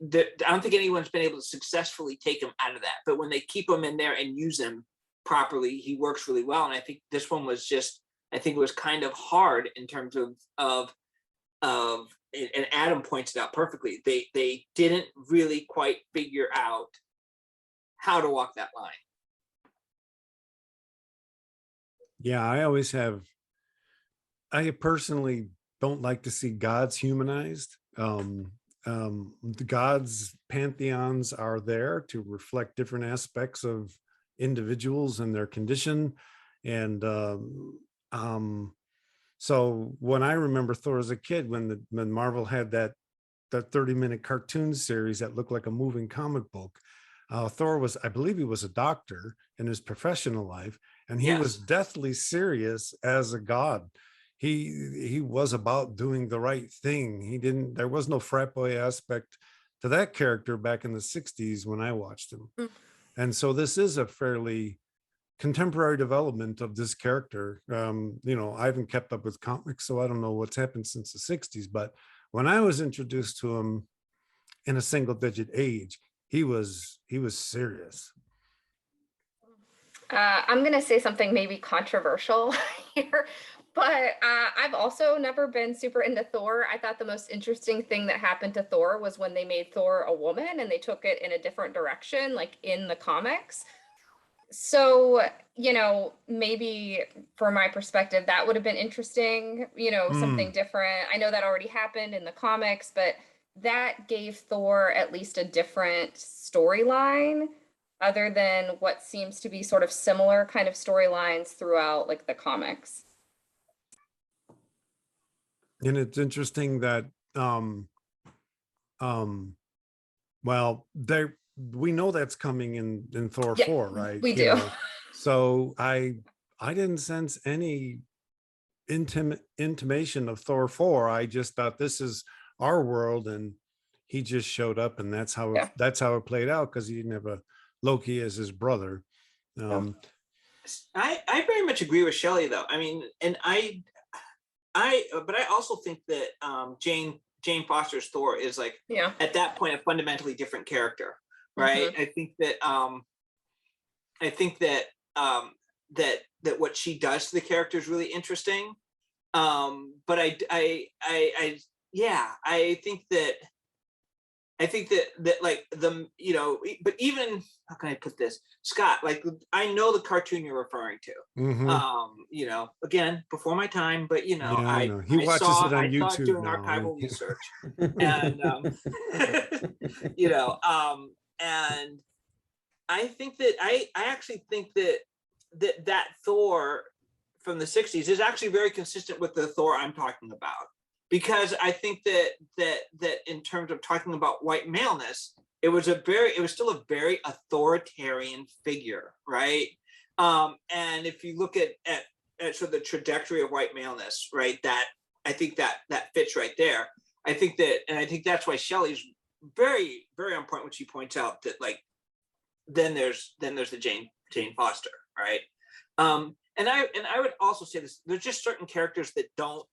S3: don't think anyone's been able to successfully take him out of that. But when they keep him in there and use him properly, he works really well. And I think this one was just, I think it was kind of hard in terms of and Adam points it out perfectly. They didn't really quite figure out how to walk that line.
S1: Yeah, I personally don't like to see gods humanized. The gods pantheons are there to reflect different aspects of individuals and their condition. And so when I remember Thor as a kid, when Marvel had that 30-minute cartoon series that looked like a moving comic book, Thor was, I believe he was a doctor in his professional life, and he was deathly serious as a god. He was about doing the right thing. There was no frat boy aspect to that character back in the 60s when I watched him. And so this is a fairly contemporary development of this character. You know, I haven't kept up with comics, so I don't know what's happened since the 60s, but when I was introduced to him in a single digit age, he was serious.
S5: I'm going to say something maybe controversial here, but I've also never been super into Thor. I thought the most interesting thing that happened to Thor was when they made Thor a woman and they took it in a different direction, like in the comics. So, you know, maybe from my perspective, that would have been interesting, you know, something different. I know that already happened in the comics, but that gave Thor at least a different storyline other than what seems to be sort of similar kind of storylines throughout like the comics.
S1: And it's interesting that well, we know that's coming in Thor 4, right?
S5: We do.
S1: So I didn't sense any intimation of Thor 4. I just thought this is our world, and he just showed up, and that's how it played out, because he didn't have a Loki as his brother.
S3: I very much agree with Shelly, though. I mean, and but I also think that Jane Foster's Thor is like at that point a fundamentally different character, right? I think that that what she does to the character is really interesting. But I think that like the, you know, but even, how can I put this, Scott, like I know the cartoon you're referring to. You know, again, before my time, but you know,
S1: he watches it on YouTube
S3: saw it doing
S1: now.
S3: archival research, and you know, and I think that I actually think that Thor from the 60s is actually very consistent with the Thor I'm talking about. Because I think that in terms of talking about white maleness, it was still a very authoritarian figure, right? And if you look at sort of the trajectory of white maleness, right, that I think that fits right there. I think that's why Shelley's very, very on point when she points out that, like, then there's the Jane Foster, right? And I would also say this: there's just certain characters that don't.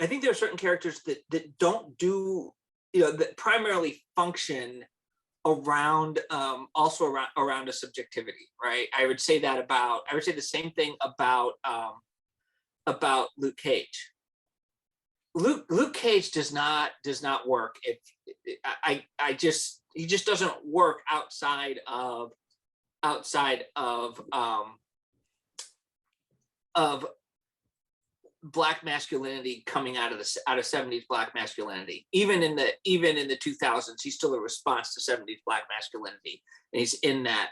S3: I think there are certain characters that don't do, you know, that primarily function around around a subjectivity, right? I would say the same thing about Luke Cage. Luke Cage does not work if he just doesn't work outside of of Black masculinity coming out of 70s Black masculinity. Even in the 2000s, he's still a response to 70s Black masculinity, and he's in that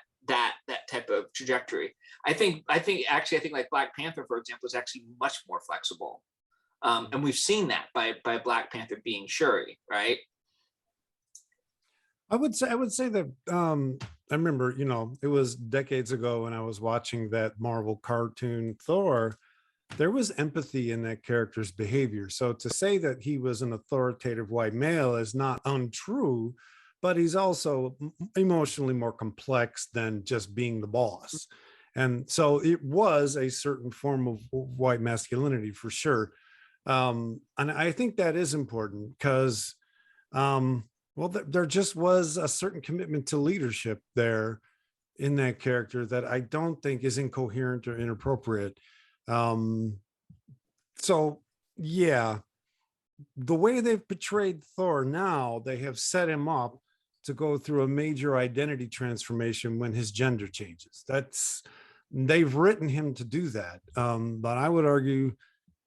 S3: type of trajectory. I think like Black Panther, for example, is actually much more flexible, and we've seen that by Black Panther being Shuri, right?
S1: I would say that I remember, it was decades ago when I was watching that Marvel cartoon Thor. There was empathy in that character's behavior. So to say that he was an authoritative white male is not untrue, but he's also emotionally more complex than just being the boss. And so it was a certain form of white masculinity for sure. And I think that is important because, there just was a certain commitment to leadership there in that character that I don't think is incoherent or inappropriate. So yeah, the way they've portrayed Thor now, they have set him up to go through a major identity transformation when his gender changes. They've written him to do that. But I would argue,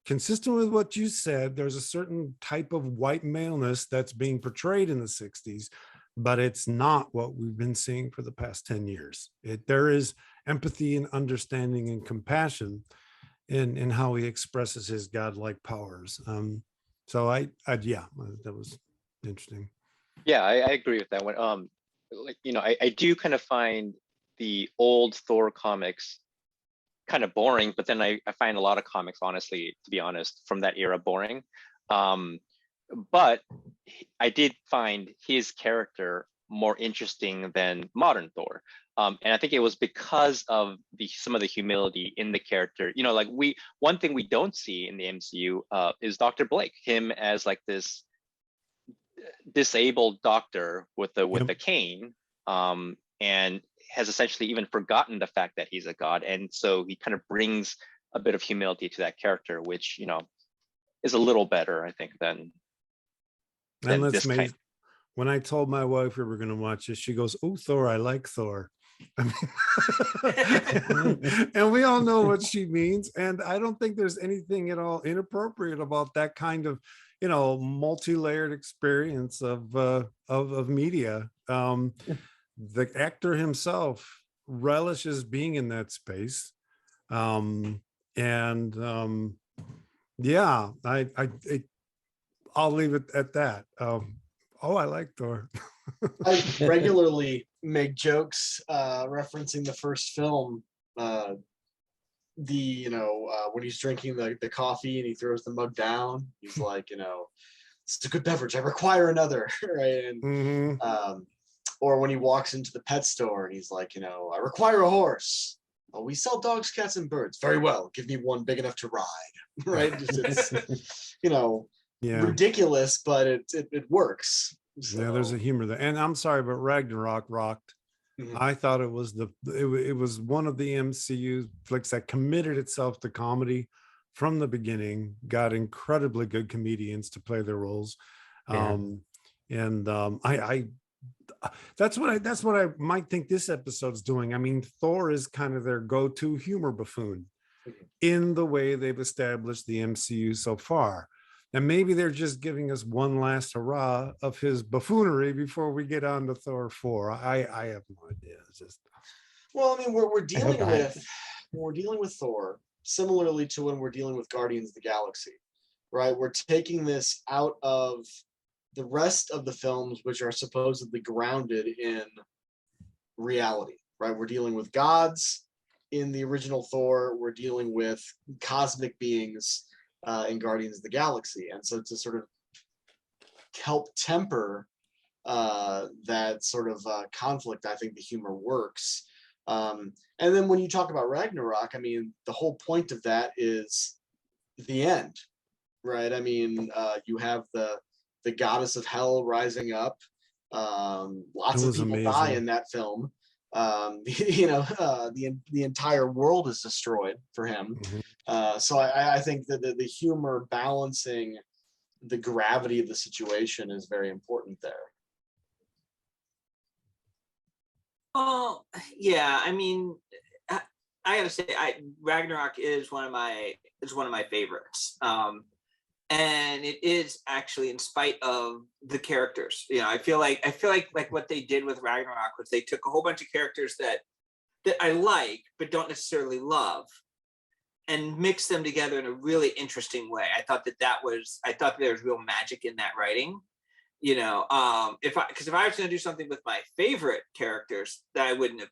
S1: consistent with what you said, there's a certain type of white maleness that's being portrayed in the 60s, but it's not what we've been seeing for the past 10 years. There is empathy and understanding and compassion in how he expresses his godlike powers. So yeah, that was interesting.
S4: Yeah, I agree with that one. I do kind of find the old Thor comics kind of boring, but then I find a lot of comics, honestly, to be honest, from that era boring. But I did find his character more interesting than modern Thor. And I think it was because of some of the humility in the character. One thing we don't see in the MCU is Dr. Blake, him as like this disabled doctor with the cane, and has essentially even forgotten the fact that he's a god. And so he kind of brings a bit of humility to that character, which, is a little better, I think, than this kind.
S1: When I told my wife we were going to watch this, she goes, "Oh, Thor, I like Thor." I mean, and we all know what she means. And I don't think there's anything at all inappropriate about that kind of, multi-layered experience of media. The actor himself relishes being in that space. Yeah, I'll leave it at that. I like Thor.
S2: I regularly make jokes referencing the first film. When he's drinking the coffee and he throws the mug down, he's like, it's a good beverage, I require another, right? And or when he walks into the pet store and he's like, I require a horse. Oh, we sell dogs, cats, and birds. Very well, give me one big enough to ride, right? It's ridiculous, but it works. So.
S1: Yeah, there's a humor there. And I'm sorry, but Ragnarok rocked. I thought it was it was one of the MCU flicks that committed itself to comedy from the beginning, got incredibly good comedians to play their roles.
S6: Yeah.
S1: That's what I might think this episode's doing. I mean, Thor is kind of their go-to humor buffoon in the way they've established the MCU so far. And maybe they're just giving us one last hurrah of his buffoonery before we get on to Thor 4. I have no idea. It's just,
S2: well, I mean, we're dealing with Thor similarly to when we're dealing with Guardians of the Galaxy, right? We're taking this out of the rest of the films, which are supposedly grounded in reality, right? We're dealing with gods in the original Thor. We're dealing with cosmic beings in Guardians of the Galaxy. And so to sort of help temper that sort of conflict, I think the humor works. And then when you talk about Ragnarok, I mean, the whole point of that is the end, right? I mean, you have the goddess of hell rising up. Lots of people die in that film. The entire world is destroyed for him. So I think that the humor balancing the gravity of the situation is very important there.
S3: Oh, yeah. I mean, I gotta say, Ragnarok is one of my favorites. And it is actually in spite of the characters. You know, I feel like what they did with Ragnarok was they took a whole bunch of characters that I like but don't necessarily love, and mixed them together in a really interesting way. I thought there was real magic in that writing. You know, if I was going to do something with my favorite characters, that I wouldn't have,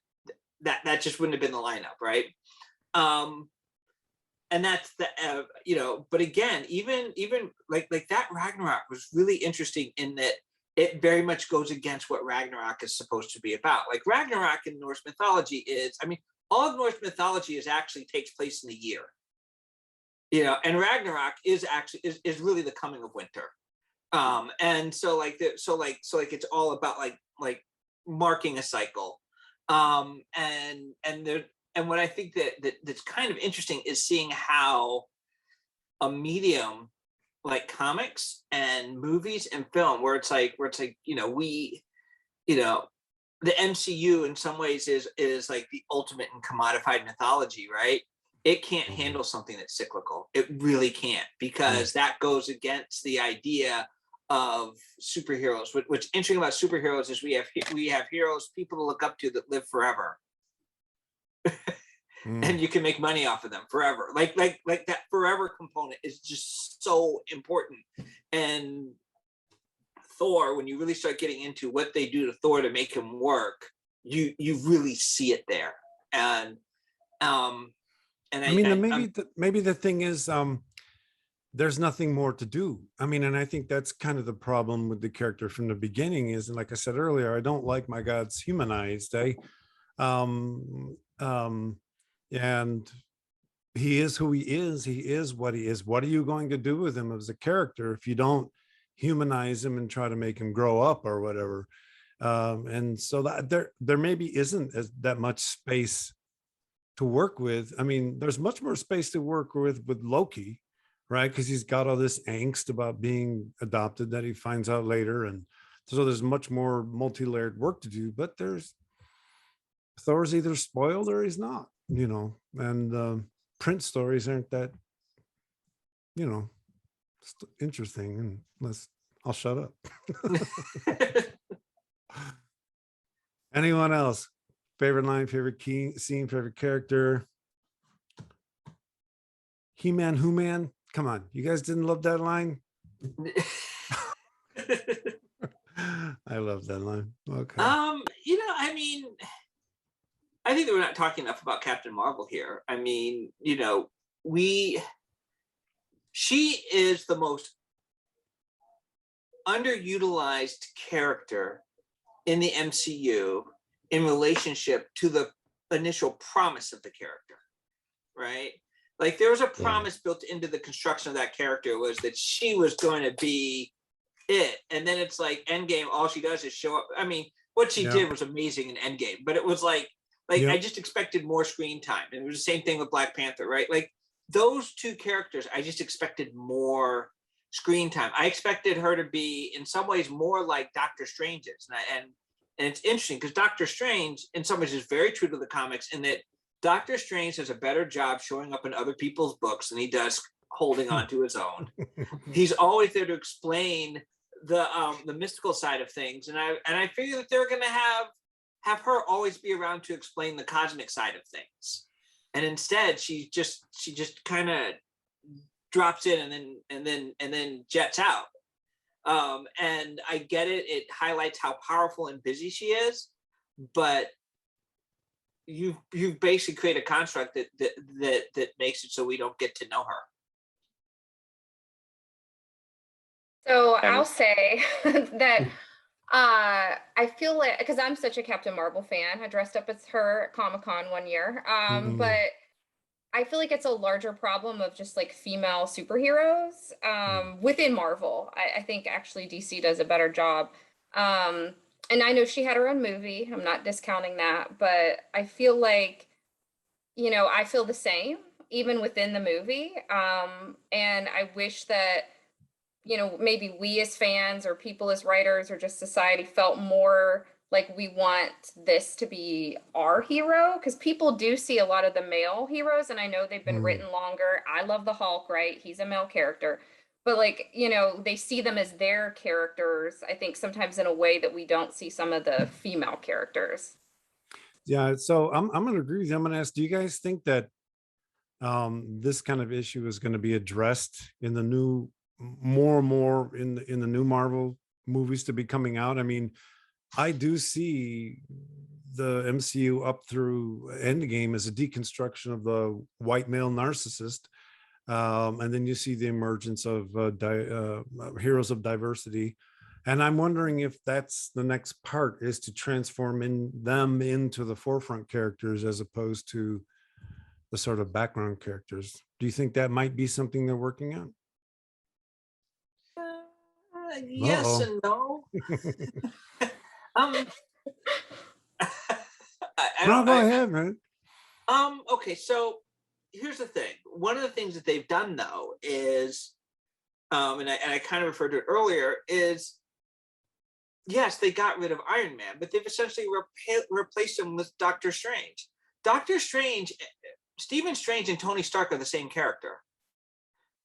S3: that just wouldn't have been the lineup, right? And that's the you know, but again, even like that Ragnarok was really interesting in that it very much goes against what Ragnarok is supposed to be about. Like Ragnarok in Norse mythology is, I mean, all of Norse mythology actually takes place in a year. You know, and Ragnarok is really the coming of winter. And so like it's all about like marking a cycle. And what I think that's kind of interesting is seeing how a medium like comics and movies and film, where it's like, you know, the MCU in some ways is like the ultimate in commodified mythology, right? It can't handle something that's cyclical. It really can't, because that goes against the idea of superheroes. What's interesting about superheroes is we have heroes, people to look up to that live forever. And you can make money off of them forever. Like that forever component is just so important. And Thor, when you really start getting into what they do to Thor to make him work, you really see it there. And
S1: maybe the thing is, there's nothing more to do. I mean, and I think that's kind of the problem with the character from the beginning is, and like I said earlier, I don't like my gods humanized. And he is who he is. He is what he is. What are you going to do with him as a character if you don't humanize him and try to make him grow up or whatever? And so that there maybe isn't that much space to work with. I mean, there's much more space to work with Loki, right? Because he's got all this angst about being adopted that he finds out later. And so there's much more multi-layered work to do, but Thor's either spoiled or he's not, you know, and Prince stories aren't that, you know, interesting. Unless I'll shut up. Anyone else? Favorite line, favorite scene, favorite character? He-Man, Who-Man? Come on, you guys didn't love that line? I love that line. Okay.
S3: You know, I mean, I think that we're not talking enough about Captain Marvel here. I mean, you know, she is the most underutilized character in the MCU in relationship to the initial promise of the character, right? Like there was a promise built into the construction of that character, was that she was going to be it. And then it's like Endgame, all she does is show up. I mean, what she did was amazing in Endgame, but it was like I just expected more screen time. And it was the same thing with Black Panther, right? Like those two characters, I just expected more screen time. I expected her to be in some ways more like Doctor Strange is. And it's interesting because Doctor Strange in some ways is very true to the comics, in that Doctor Strange does a better job showing up in other people's books than he does holding on to his own. He's always there to explain the mystical side of things. And I figure that they're going to have her always be around to explain the cosmic side of things. And instead she just kind of drops in and then jets out. And I get it. It highlights how powerful and busy she is, but you basically create a construct that makes it so we don't get to know her.
S5: So I'll say that I feel like, because I'm such a Captain Marvel fan, I dressed up as her at Comic-Con one year, but I feel like it's a larger problem of just like female superheroes within Marvel. I think actually DC does a better job. And I know she had her own movie. I'm not discounting that, but I feel like, you know, I feel the same even within the movie. And I wish that, you know, maybe we as fans or people as writers or just society felt more like we want this to be our hero, because people do see a lot of the male heroes, and I know they've been written longer. I love the Hulk, right? He's a male character, but like, you know, they see them as their characters, I think sometimes in a way that we don't see some of the female characters.
S1: Yeah, so I'm going to agree with you. I'm going to ask, do you guys think that this kind of issue is going to be addressed in the new, more and more in the new Marvel movies to be coming out? I mean, I do see the MCU up through Endgame as a deconstruction of the white male narcissist. And then you see the emergence of heroes of diversity. And I'm wondering if that's the next part, is to transform them into the forefront characters as opposed to the sort of background characters. Do you think that might be something they're working on?
S3: Yes and no. I
S1: No, go ahead, man.
S3: Okay, so here's the thing. One of the things that they've done though is, and I kind of referred to it earlier, is yes, they got rid of Iron Man, but they've essentially replaced him with Doctor Strange. Doctor Strange, Stephen Strange and Tony Stark are the same character.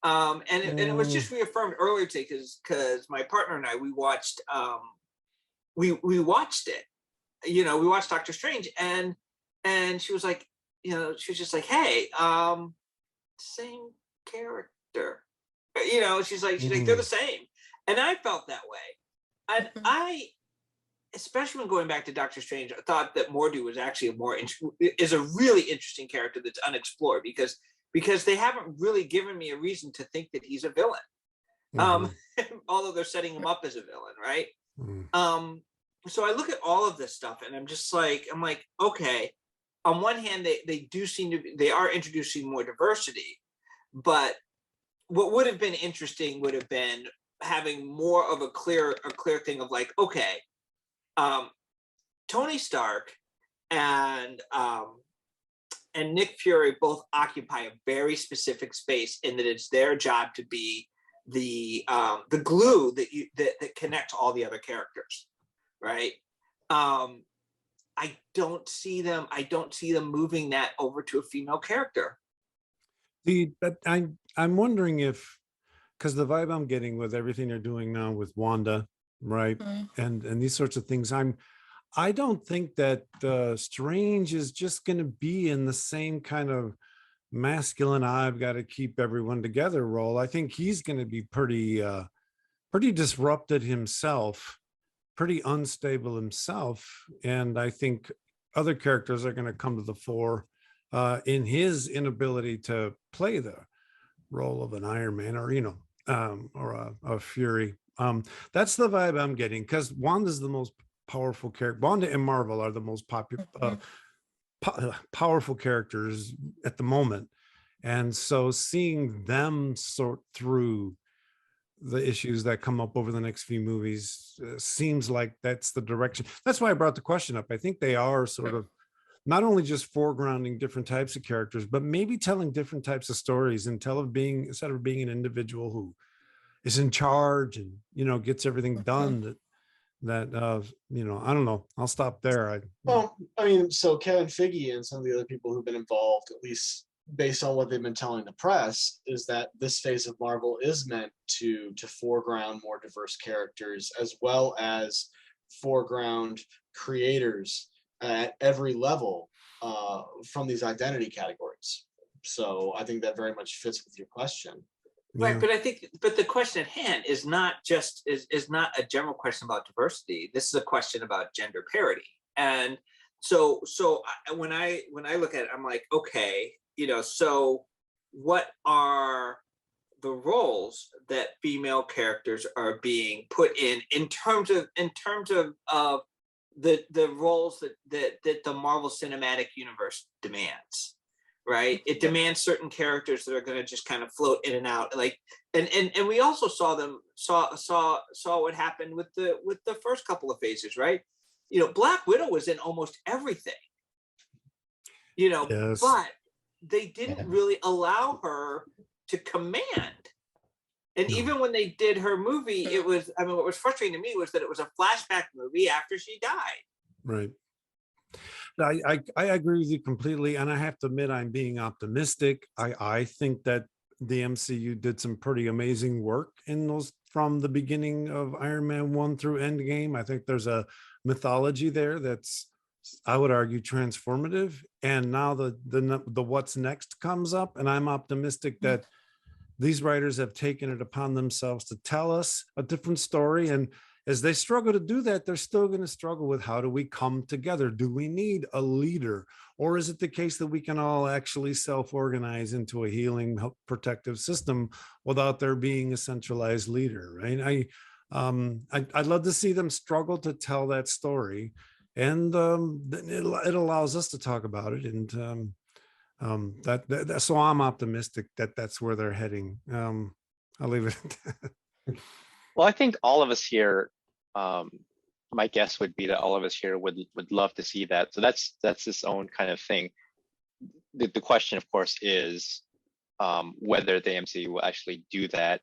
S3: And it was just reaffirmed earlier today because my partner and I, we watched we watched it. You know, we watched Doctor Strange, and she was like, you know, she was just like, hey, same character. You know, she's like, they're the same. And I felt that way. And I, especially when going back to Doctor Strange, I thought that Mordo was actually is a really interesting character that's unexplored because they haven't really given me a reason to think that he's a villain. Although they're setting him up as a villain, right? So I look at all of this stuff and I'm like, okay, on one hand, they do seem to they are introducing more diversity, but what would have been interesting would have been having more of a clear thing of like, okay, Tony Stark and Nick Fury both occupy a very specific space in that it's their job to be the glue that connects all the other characters, right? I don't see them moving that over to a female character.
S1: I'm wondering if, because the vibe I'm getting with everything they're doing now with Wanda, right, and these sorts of things, I don't think that Strange is just going to be in the same kind of masculine, I've got to keep everyone together role. I think he's going to be pretty disrupted himself, pretty unstable himself, and I think other characters are going to come to the fore in his inability to play the role of an Iron Man or or a Fury. That's the vibe I'm getting, because Wanda's the most powerful character. Wanda and Marvel are the most popular powerful characters at the moment, and so seeing them sort through the issues that come up over the next few movies seems like that's the direction. That's why I brought the question up. I think they are sort of not only just foregrounding different types of characters, but maybe telling different types of stories, and instead of being an individual who is in charge and gets everything done, that I don't know. I'll stop there.
S2: So Kevin Feige and some of the other people who've been involved, at least based on what they've been telling the press, is that this phase of Marvel is meant to foreground more diverse characters, as well as foreground creators at every level from these identity categories. So I think that very much fits with your question.
S3: Right, but I think, the question at hand is not not a general question about diversity. This is a question about gender parity, and so when I look at it, I'm like, okay, so what are the roles that female characters are being put in terms of the roles that the Marvel Cinematic Universe demands? Right, it demands certain characters that are going to just kind of float in and out, like, and we also saw what happened with the first couple of phases, right? Black Widow was in almost everything,
S1: Yes.
S3: but they didn't really allow her to command. And even when they did her movie, it was, what was frustrating to me was that it was a flashback movie after she died.
S1: Right. I agree with you completely, and I have to admit I'm being optimistic. I think that the MCU did some pretty amazing work in those from the beginning of Iron Man 1 through Endgame. I think there's a mythology there that's, I would argue, transformative. And now the what's next comes up, and I'm optimistic that these writers have taken it upon themselves to tell us a different story. And as they struggle to do that, they're still going to struggle with, how do we come together? Do we need a leader? Or is it the case that we can all actually self-organize into a healing, protective system without there being a centralized leader, right? I'd love to see them struggle to tell that story. And it allows us to talk about it. And so I'm optimistic that that's where they're heading. I'll leave it at that.
S4: Well, I think all of us here, my guess would be that all of us here would love to see that. So that's its own kind of thing. The question, of course, is whether the MCU will actually do that.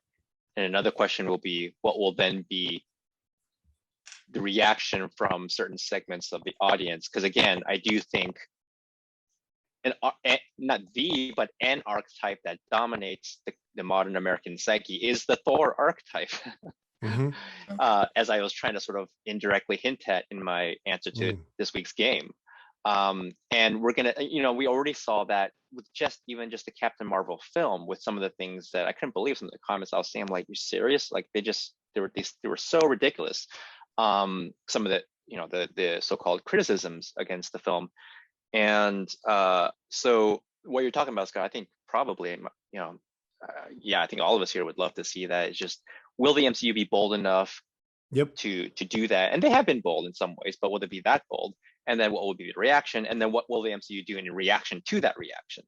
S4: And another question will be, what will then be the reaction from certain segments of the audience? Because again, I do think not the, but an archetype that dominates the modern American psyche is the Thor archetype.
S1: Mm-hmm.
S4: As I was trying to sort of indirectly hint at in my answer to this week's game. And we're gonna, we already saw that with even just the Captain Marvel film, with some of the things that I couldn't believe. Some of the comments I was saying, I'm like, you serious? Like they were so ridiculous. Some of the so-called criticisms against the film. And so what you're talking about, Scott, I think probably, I think all of us here would love to see that. It's just, will the MCU be bold enough to do that? And they have been bold in some ways, but will they be that bold? And then what will be the reaction? And then what will the MCU do in reaction to that reaction?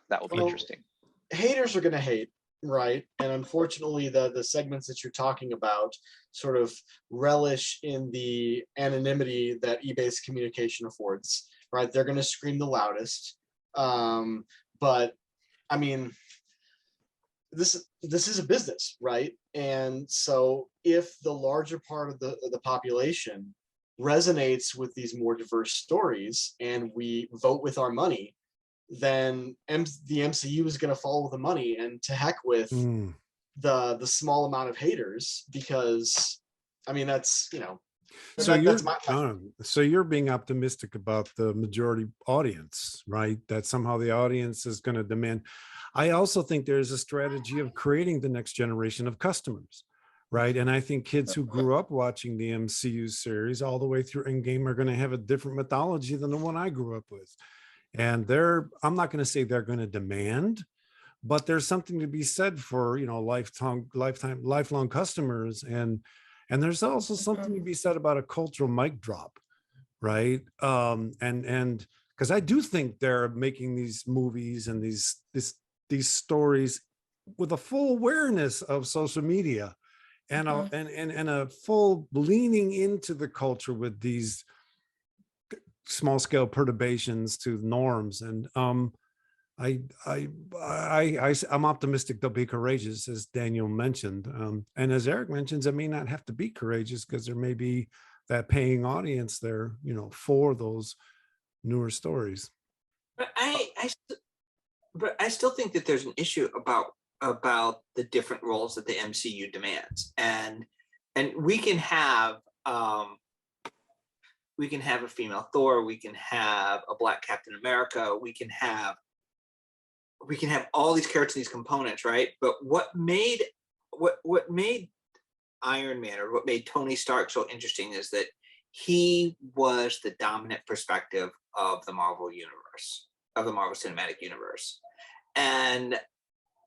S4: That will be interesting.
S2: Haters are going to hate, right? And unfortunately, the segments that you're talking about sort of relish in the anonymity that eBay's communication affords, right? They're going to scream the loudest. But I mean, this is a business, right? And so if the larger part of the population resonates with these more diverse stories and we vote with our money, then the MCU is going to follow the money, and to heck with the small amount of haters, because I mean, that's,
S1: so you're being optimistic about the majority audience, right? That somehow the audience is going to demand. I also think there's a strategy of creating the next generation of customers, right? And I think kids who grew up watching the MCU series all the way through Endgame are going to have a different mythology than the one I grew up with. And I'm not going to say they're going to demand, but there's something to be said for, lifelong customers. And there's also something to be said about a cultural mic drop, right? And because I do think they're making these movies and these stories with a full awareness of social media and a full leaning into the culture with these small scale perturbations to norms. And I'm optimistic they'll be courageous, as Daniel mentioned. And as Eric mentions, it may not have to be courageous, because there may be that paying audience there, for those newer stories.
S3: But I still think that there's an issue about the different roles that the MCU demands, and we can have a female Thor, we can have a Black Captain America, we can have all these characters, these components, right? But what made Iron Man, or what made Tony Stark so interesting, is that he was the dominant perspective of the Marvel universe, of the Marvel Cinematic Universe. And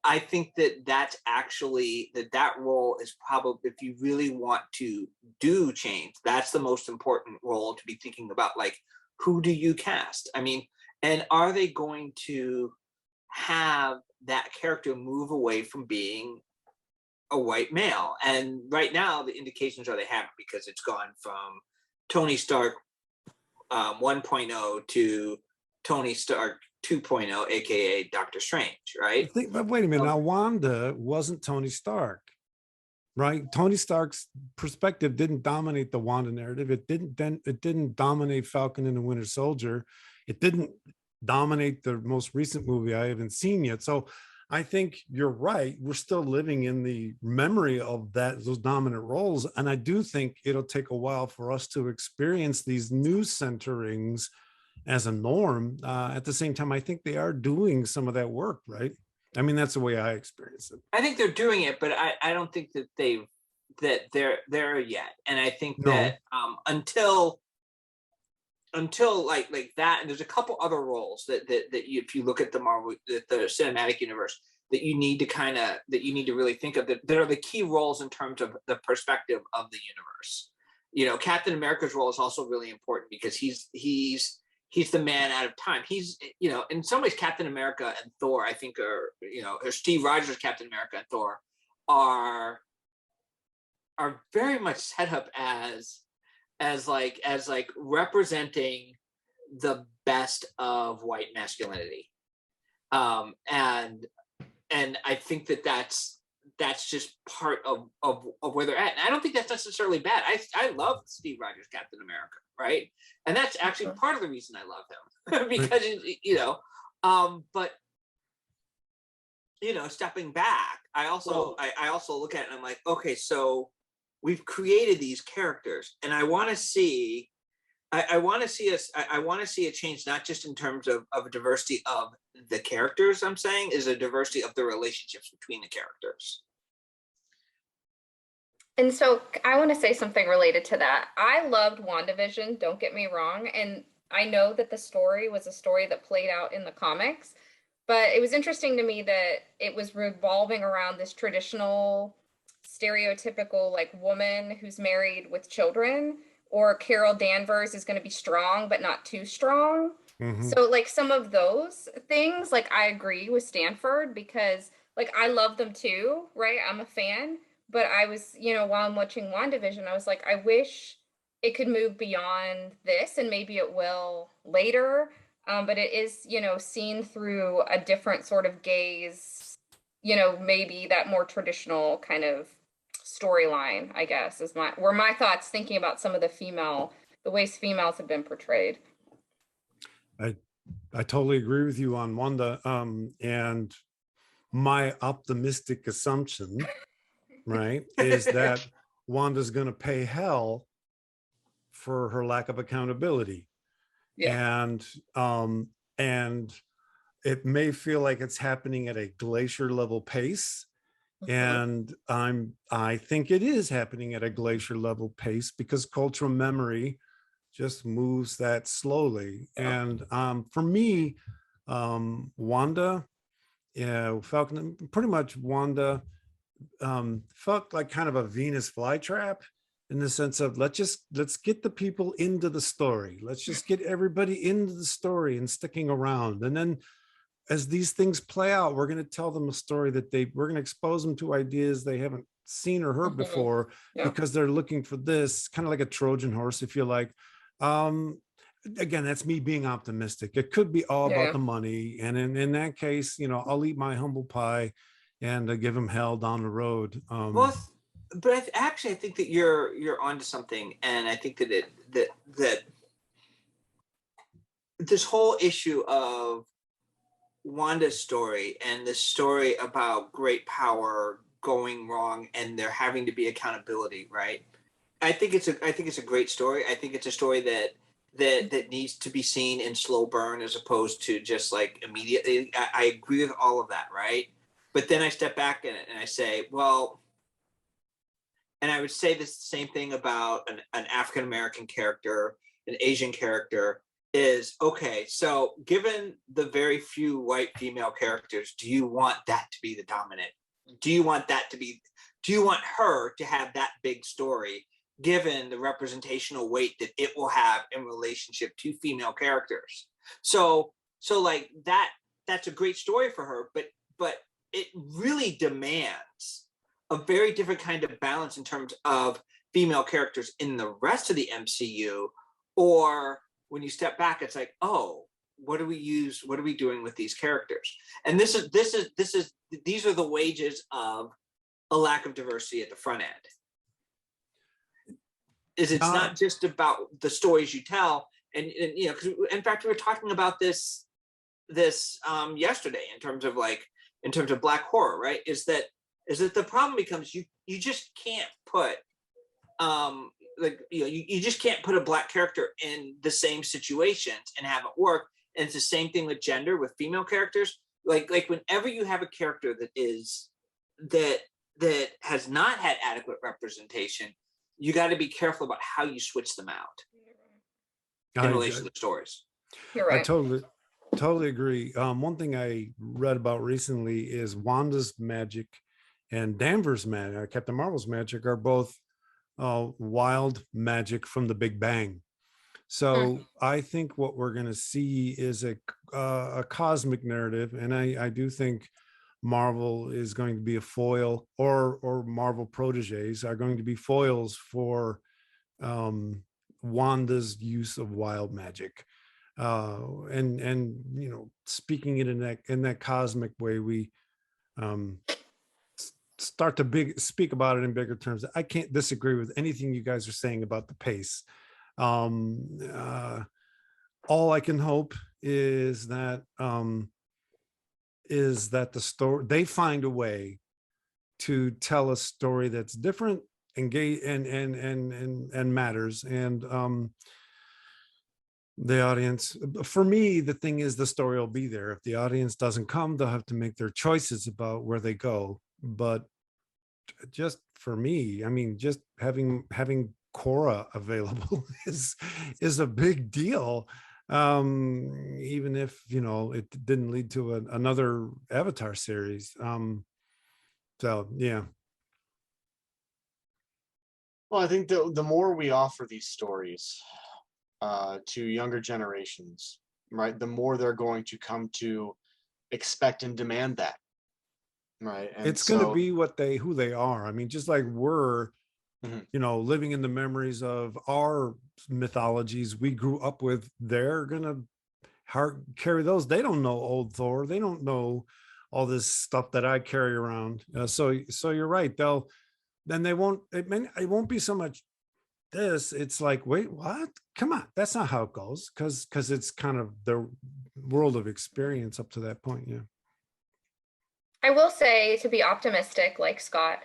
S3: I think that's actually, that role is probably, if you really want to do change, that's the most important role to be thinking about. Like, who do you cast? I mean, and are they going to have that character move away from being a white male? And right now the indications are they haven't, because it's gone from Tony Stark 1.0 to Tony Stark 2.0, aka Doctor Strange, right?
S1: But wait a minute, now Wanda wasn't Tony Stark. right? Tony Stark's perspective didn't dominate the Wanda narrative. It didn't dominate Falcon and the Winter Soldier. It didn't dominate the most recent movie I haven't seen yet. So I think you're right. We're still living in the memory of those dominant roles. And I do think it'll take a while for us to experience these new centerings as a norm. At the same time, I think they are doing some of that work, right? I mean, that's the way I experience it.
S3: I think they're doing it, but I don't think that they're there yet. And I think that until like that, and there's a couple other roles that you, if you look at the Marvel, the cinematic universe, that you need to really think of, that are the key roles in terms of the perspective of the universe. You know, Captain America's role is also really important because he's the man out of time. He's, you know, in some ways, Captain America and Thor, I think, or Steve Rogers' Captain America and Thor are very much set up as representing the best of white masculinity. And I think that's just part of where they're at. And I don't think that's necessarily bad. I love Steve Rogers' Captain America, right? And that's actually part of the reason I love him because, but, stepping back, I also look at it and I'm like, okay, so we've created these characters, and I want to see a change, not just in terms of a diversity of the characters. I'm saying is a diversity of the relationships between the characters.
S5: And so I want to say something related to that. I loved WandaVision, don't get me wrong. And I know that the story was a story that played out in the comics, but it was interesting to me that it was revolving around this traditional, stereotypical, like, woman who's married with children, or Carol Danvers is going to be strong, but not too strong. Mm-hmm. So, like, some of those things, like, I agree with Stanford because, like, I love them too, right? I'm a fan. But I was, while I'm watching WandaVision, I was like, I wish it could move beyond this, and maybe it will later. But it is, seen through a different sort of gaze, maybe that more traditional kind of storyline, I guess, were my thoughts thinking about some of the ways females have been portrayed.
S1: I totally agree with you on Wanda. And my optimistic assumption right, is that Wanda's going to pay hell for her lack of accountability. Yeah. And it may feel like it's happening at a glacier level pace. And I think it is happening at a glacier level pace because cultural memory just moves that slowly. And for me, Wanda, Falcon, pretty much Wanda, felt like kind of a Venus flytrap in the sense of let's get the people into the story. Let's just get everybody into the story and sticking around. And then as these things play out, we're going to tell them a story that we're going to expose them to ideas they haven't seen or heard before because they're looking for this, kind of like a Trojan horse, if you like. Again, that's me being optimistic. It could be all about the money. And in that case, I'll eat my humble pie and give him hell down the road.
S3: But I think that you're onto something, and I think that this whole issue of Wanda's story and this story about great power going wrong and there having to be accountability, right? I think it's a great story. I think it's a story that needs to be seen in slow burn as opposed to just like immediately. I agree with all of that, right? But then I step back and I say, well, and I would say the same thing about an African-American character, an Asian character, is, okay, so given the very few white female characters, do you want that to be the dominant? Do you want her to have that big story, given the representational weight that it will have in relationship to female characters? So like that's a great story for her, but it really demands a very different kind of balance in terms of female characters in the rest of the MCU. Or when you step back, it's like, oh, what are we doing with these characters? And these are the wages of a lack of diversity at the front end. Is it's
S1: Uh,
S3: not just about the stories you tell, and you know, because in fact we were talking about this yesterday in terms of black horror, right? Is that the problem becomes you just can't put you just can't put a black character in the same situations and have it work. And it's the same thing with gender, with female characters. Like whenever you have a character that has not had adequate representation, you got to be careful about how you switch them out in relation to the stories.
S5: You're
S1: I
S5: right.
S1: totally agree. One thing I read about recently is Wanda's magic and Danvers' magic, Captain Marvel's magic, are both wild magic from the Big Bang. So I think what we're going to see is a cosmic narrative, and I do think Marvel is going to be a foil, or Marvel proteges are going to be foils for Wanda's use of wild magic. And you know, speaking it in that cosmic way, we start to speak about it in bigger terms. I can't disagree with anything you guys are saying about the pace. All I can hope is that the story, they find a way to tell a story that's different, engage, and matters. And the audience, for me, the thing is, the story will be there. If the audience doesn't come, they'll have to make their choices about where they go. But just for me, I mean, just having Korra available is a big deal. Even if, you know, it didn't lead to another Avatar series. So yeah.
S2: Well, I think the more we offer these stories to younger generations, right, the more they're going to come to expect and demand that, right? And
S1: it's going to be who they are. I mean, just like we're, you know, living in the memories of our mythologies we grew up with, they're going to carry those. They don't know old Thor. They don't know all this stuff that I carry around. So you're right. It won't be so much this. It's like, wait, what? Come on. That's not how it goes. Because it's kind of the world of experience up to that point. Yeah.
S5: I will say, to be optimistic, like Scott,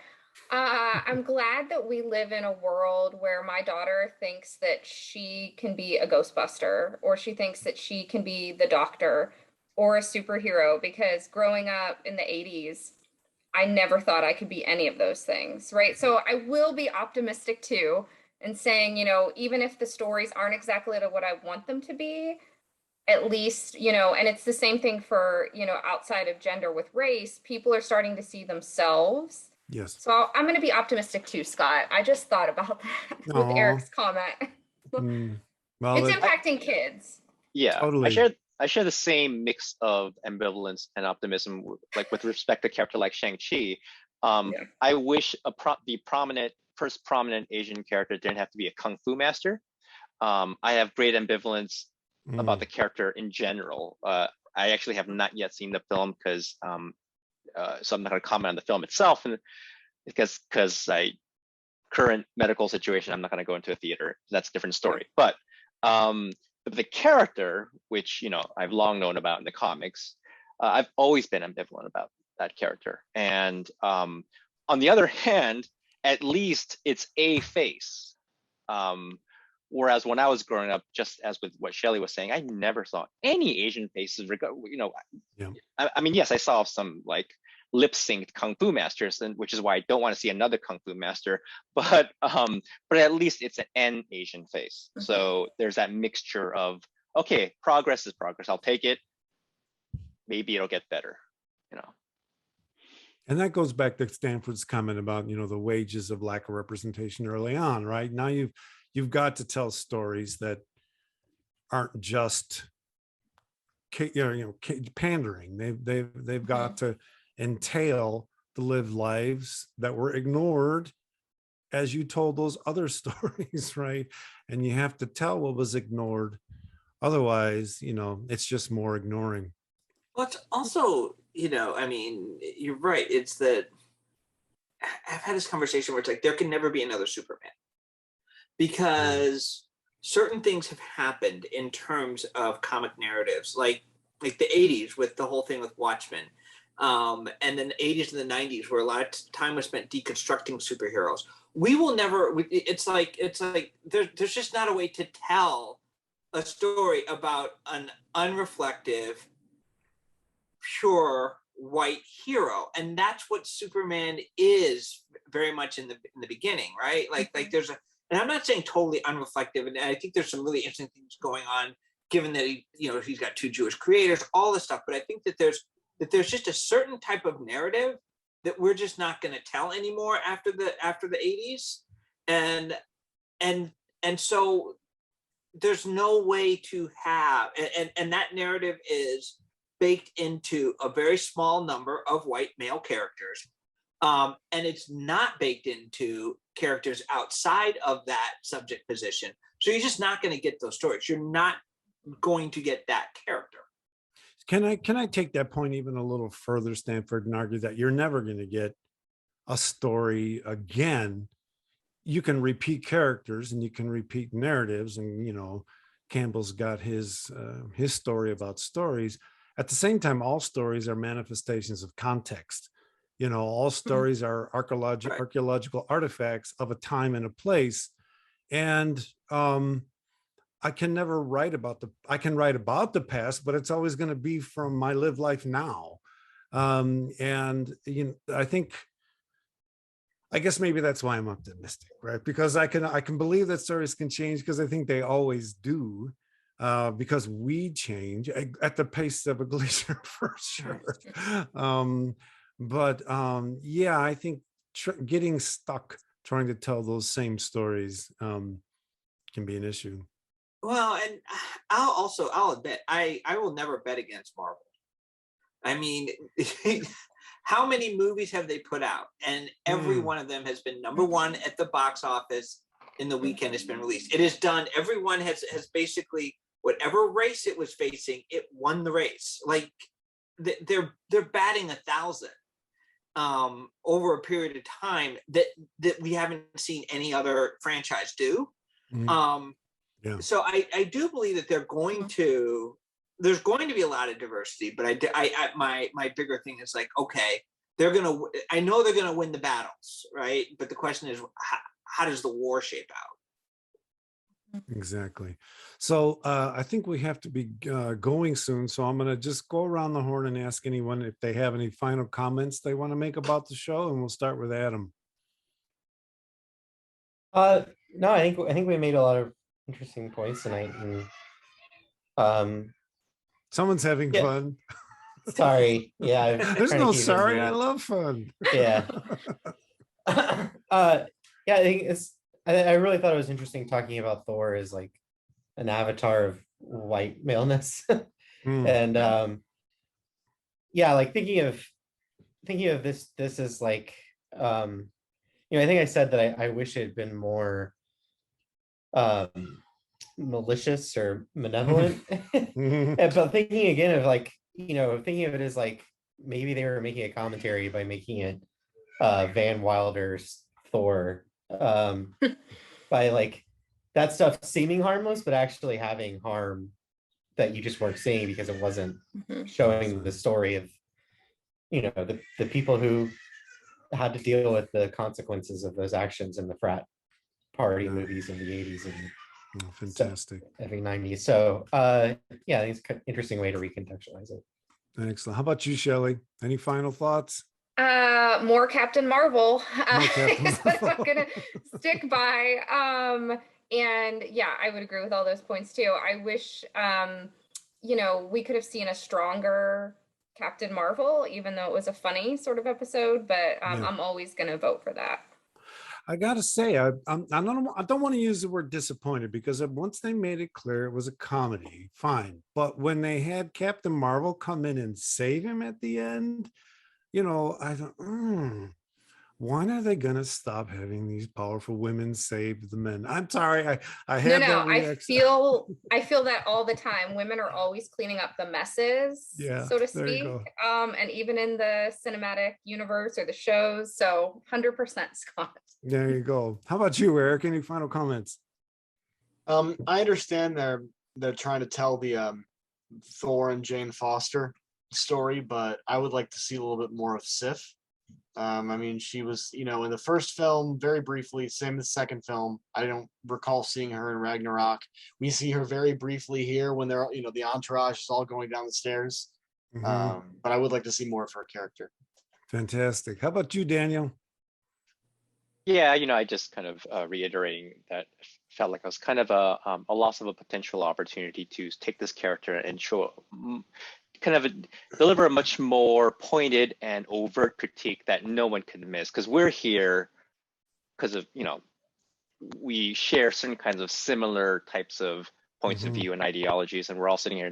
S5: I'm glad that we live in a world where my daughter thinks that she can be a Ghostbuster, or she thinks that she can be the Doctor or a superhero, because growing up in the 80s, I never thought I could be any of those things, right? So I will be optimistic too, and saying, you know, even if the stories aren't exactly what I want them to be, at least, you know, and it's the same thing for, you know, outside of gender with race, people are starting to see themselves.
S1: Yes.
S5: So I'm going to be optimistic too, Scott. I just thought about that with Eric's comment.
S1: Well,
S5: it's impacting kids.
S4: Yeah,
S1: totally.
S4: I share the same mix of ambivalence and optimism, like with respect to a character like Shang-Chi. I wish the first prominent Asian character didn't have to be a kung fu master. I have great ambivalence about the character in general. I actually have not yet seen the film, because so I'm not going to comment on the film itself, and because current medical situation, I'm not going to go into a theater. That's a different story. But the character, which, you know, I've long known about in the comics, I've always been ambivalent about that character. And on the other hand, at least it's a face. Whereas when I was growing up, just as with what Shelly was saying, I never saw any Asian faces. You know, I mean, yes, I saw some like lip synced kung fu masters, and which is why I don't want to see another kung fu master. But at least it's an Asian face. So there's that mixture of, okay, progress is progress. I'll take it. Maybe it'll get better. You know.
S1: And that goes back to Stanford's comment about, you know, the wages of lack of representation early on, right? Now you've got to tell stories that aren't just, pandering. They've got to entail the lived lives that were ignored as you told those other stories, right? And you have to tell what was ignored. Otherwise, you know, it's just more ignoring.
S3: Well, it's also, you know, I mean, you're right. It's that I've had this conversation where it's like there can never be another Superman because certain things have happened in terms of comic narratives, like the 80s with the whole thing with Watchmen, and then the 80s and the 90s where a lot of time was spent deconstructing superheroes. We will never. It's like there's just not a way to tell a story about an unreflective, pure white hero, and that's what Superman is very much in the beginning, right? Like there's a, and I'm not saying totally unreflective, and I think there's some really interesting things going on, given that he's got 2 Jewish creators, all this stuff. But I think that there's just a certain type of narrative that we're just not going to tell anymore after the 80s, and so there's no way to have, and that narrative is baked into a very small number of white male characters, and it's not baked into characters outside of that subject position. So you're just not going to get those stories. You're not going to get that character.
S1: Can I take that point even a little further, Stanford, and argue that you're never going to get a story again? You can repeat characters and you can repeat narratives, and Campbell's got his story about stories. At the same time, all stories are manifestations of context. All stories are archaeological artifacts of a time and a place. And I can never write about I can write about the past, but it's always going to be from my lived life now. And I guess maybe that's why I'm optimistic, right? Because I can believe that stories can change, because I think they always do. Because we change at the pace of a glacier for sure. I think getting stuck trying to tell those same stories can be an issue.
S3: Well, and I'll admit, I will never bet against Marvel. I mean, how many movies have they put out? And every one of them has been number 1 at the box office in the weekend it's been released. It is done. Everyone has basically, whatever race it was facing, it won the race. Like they're batting 1,000 over a period of time that we haven't seen any other franchise do. So I do believe that there's going to be a lot of diversity, but my bigger thing is like, okay, I know they're gonna win the battles, right? But the question is, how does the war shape out?
S1: Exactly. So I think we have to be going soon. So I'm going to just go around the horn and ask anyone if they have any final comments they want to make about the show, and we'll start with Adam.
S6: No, I think we made a lot of interesting points tonight. And,
S1: someone's having fun.
S6: Sorry. Yeah.
S1: There's no sorry. I love fun.
S6: Yeah. I think I really thought it was interesting talking about Thor as like an avatar of white maleness. And like thinking of this as like I think I said that I wish it had been more malicious or malevolent. But thinking again of like, thinking of it as like maybe they were making a commentary by making it Van Wilder's Thor, by like that stuff seeming harmless but actually having harm that you just weren't seeing because it wasn't showing the story of the people who had to deal with the consequences of those actions in the frat party movies in the 80s and
S1: fantastic.
S6: Every 90s. So I think it's an interesting way to recontextualize it.
S1: Excellent. How about you, Shelly? Any final thoughts?
S5: More Captain Marvel.
S1: Captain Marvel.
S5: I'm gonna stick by. And yeah, I would agree with all those points too. I wish we could have seen a stronger Captain Marvel, even though it was a funny sort of episode, but I'm always gonna vote for that.
S1: I gotta say, I don't want to use the word disappointed, because once they made it clear it was a comedy, fine. But when they had Captain Marvel come in and save him at the end, I don't. when are they gonna stop having these powerful women save the men? I'm sorry, I
S5: No,
S1: had
S5: no,
S1: that
S5: I
S1: reaction.
S5: feel that all the time. Women are always cleaning up the messes,
S1: Yeah,
S5: so to
S1: there you
S5: speak.
S1: go.
S5: And even in the cinematic universe or the shows. So 100% Scott.
S1: There you go. How about you, Eric? Any final comments?
S2: I understand they're trying to tell the Thor and Jane Foster story, but I would like to see a little bit more of Sif. I mean, she was, in the first film very briefly, same as the second film. I don't recall seeing her in Ragnarok. We see her very briefly here when they're, the entourage is all going down the stairs.
S1: Mhm.
S2: But I would like to see more of her character.
S1: Fantastic. How about you, Daniel?
S4: Yeah, I just kind of reiterating that felt like it was kind of a loss of a potential opportunity to take this character and show kind of deliver a much more pointed and overt critique that no one could miss, because we're here because of we share certain kinds of similar types of points of
S1: Mhm.
S4: view and ideologies, and we're all sitting here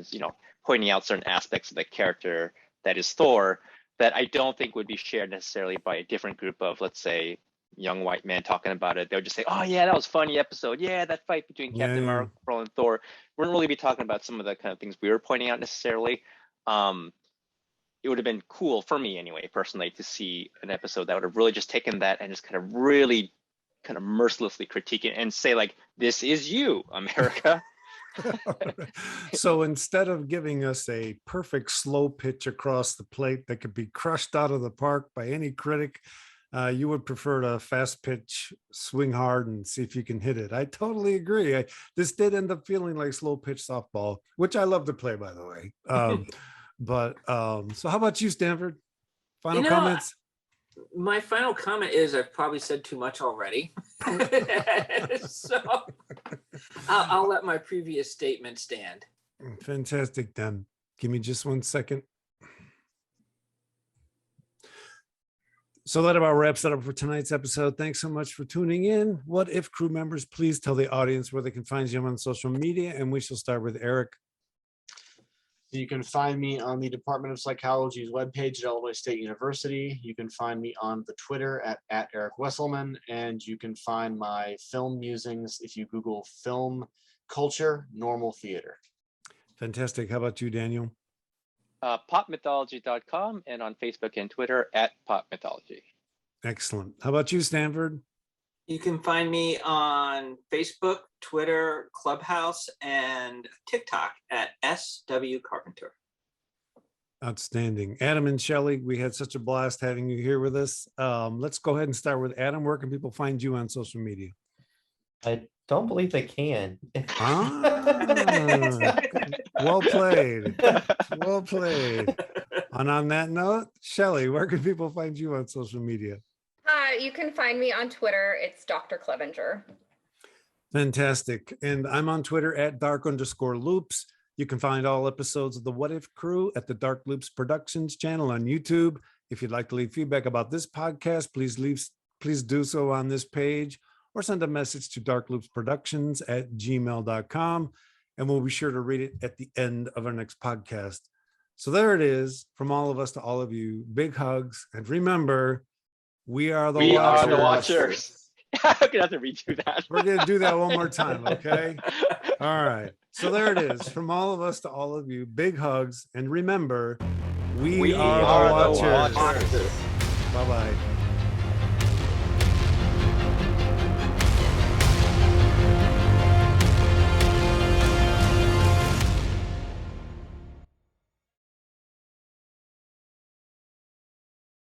S4: pointing out certain aspects of the character that is Thor that I don't think would be shared necessarily by a different group of, let's say, young white men talking about it. They'll just say, oh yeah, that was a funny episode, yeah, that fight between Captain
S1: Yeah.
S4: Marvel and Thor. We wouldn't really be talking about some of the kind of things we were pointing out necessarily. It would have been cool for me anyway, personally, to see an episode that would have really just taken that and just kind of really kind of mercilessly critique it and say, like, this is you, America.
S1: So instead of giving us a perfect slow pitch across the plate that could be crushed out of the park by any critic, you would prefer to fast pitch, swing hard, and see if you can hit it. I totally agree. This did end up feeling like slow pitch softball, which I love to play, by the way. So how about you, Stanford? Final comments?
S3: My final comment is I've probably said too much already. So I'll let my previous statement stand.
S1: Fantastic, then. Give me just 1 second. So that about wraps it up for tonight's episode. Thanks so much for tuning in. What If crew members, please tell the audience where they can find you on social media, and we shall start with Eric.
S2: You can find me on the Department of Psychology's webpage at Illinois State University. You can find me on the Twitter at Eric Wesselmann, and you can find my film musings if you Google film culture, normal theater.
S1: Fantastic. How about you, Daniel?
S4: Popmythology.com and on Facebook and Twitter at popmythology.
S1: Excellent. How about you, Stanford?
S3: You can find me on Facebook, Twitter, Clubhouse, and TikTok at SW Carpenter.
S1: Outstanding. Adam and Shelly, we had such a blast having you here with us. Let's go ahead and start with Adam. Where can people find you on social media?
S6: I don't believe they can.
S1: Well played. Well played. And on that note, Shelly, where can people find you on social media?
S5: You can find me on Twitter. It's Dr. Clevenger.
S1: Fantastic. And I'm on Twitter at dark_loops. You can find all episodes of the What If crew at the Dark Loops Productions channel on YouTube. If you'd like to leave feedback about this podcast, please do so on this page, or send a message to darkloopsproductions@gmail.com, and we'll be sure to read it at the end of our next podcast. So there it is, from all of us to all of you. Big hugs, and remember, we are the Watchers.
S4: I'm gonna have to redo that.
S1: We're gonna do that one more time, okay? All right. So there it is, from all of us to all of you. Big hugs, and remember, we are the Watchers.
S4: Watchers.
S1: Bye-bye.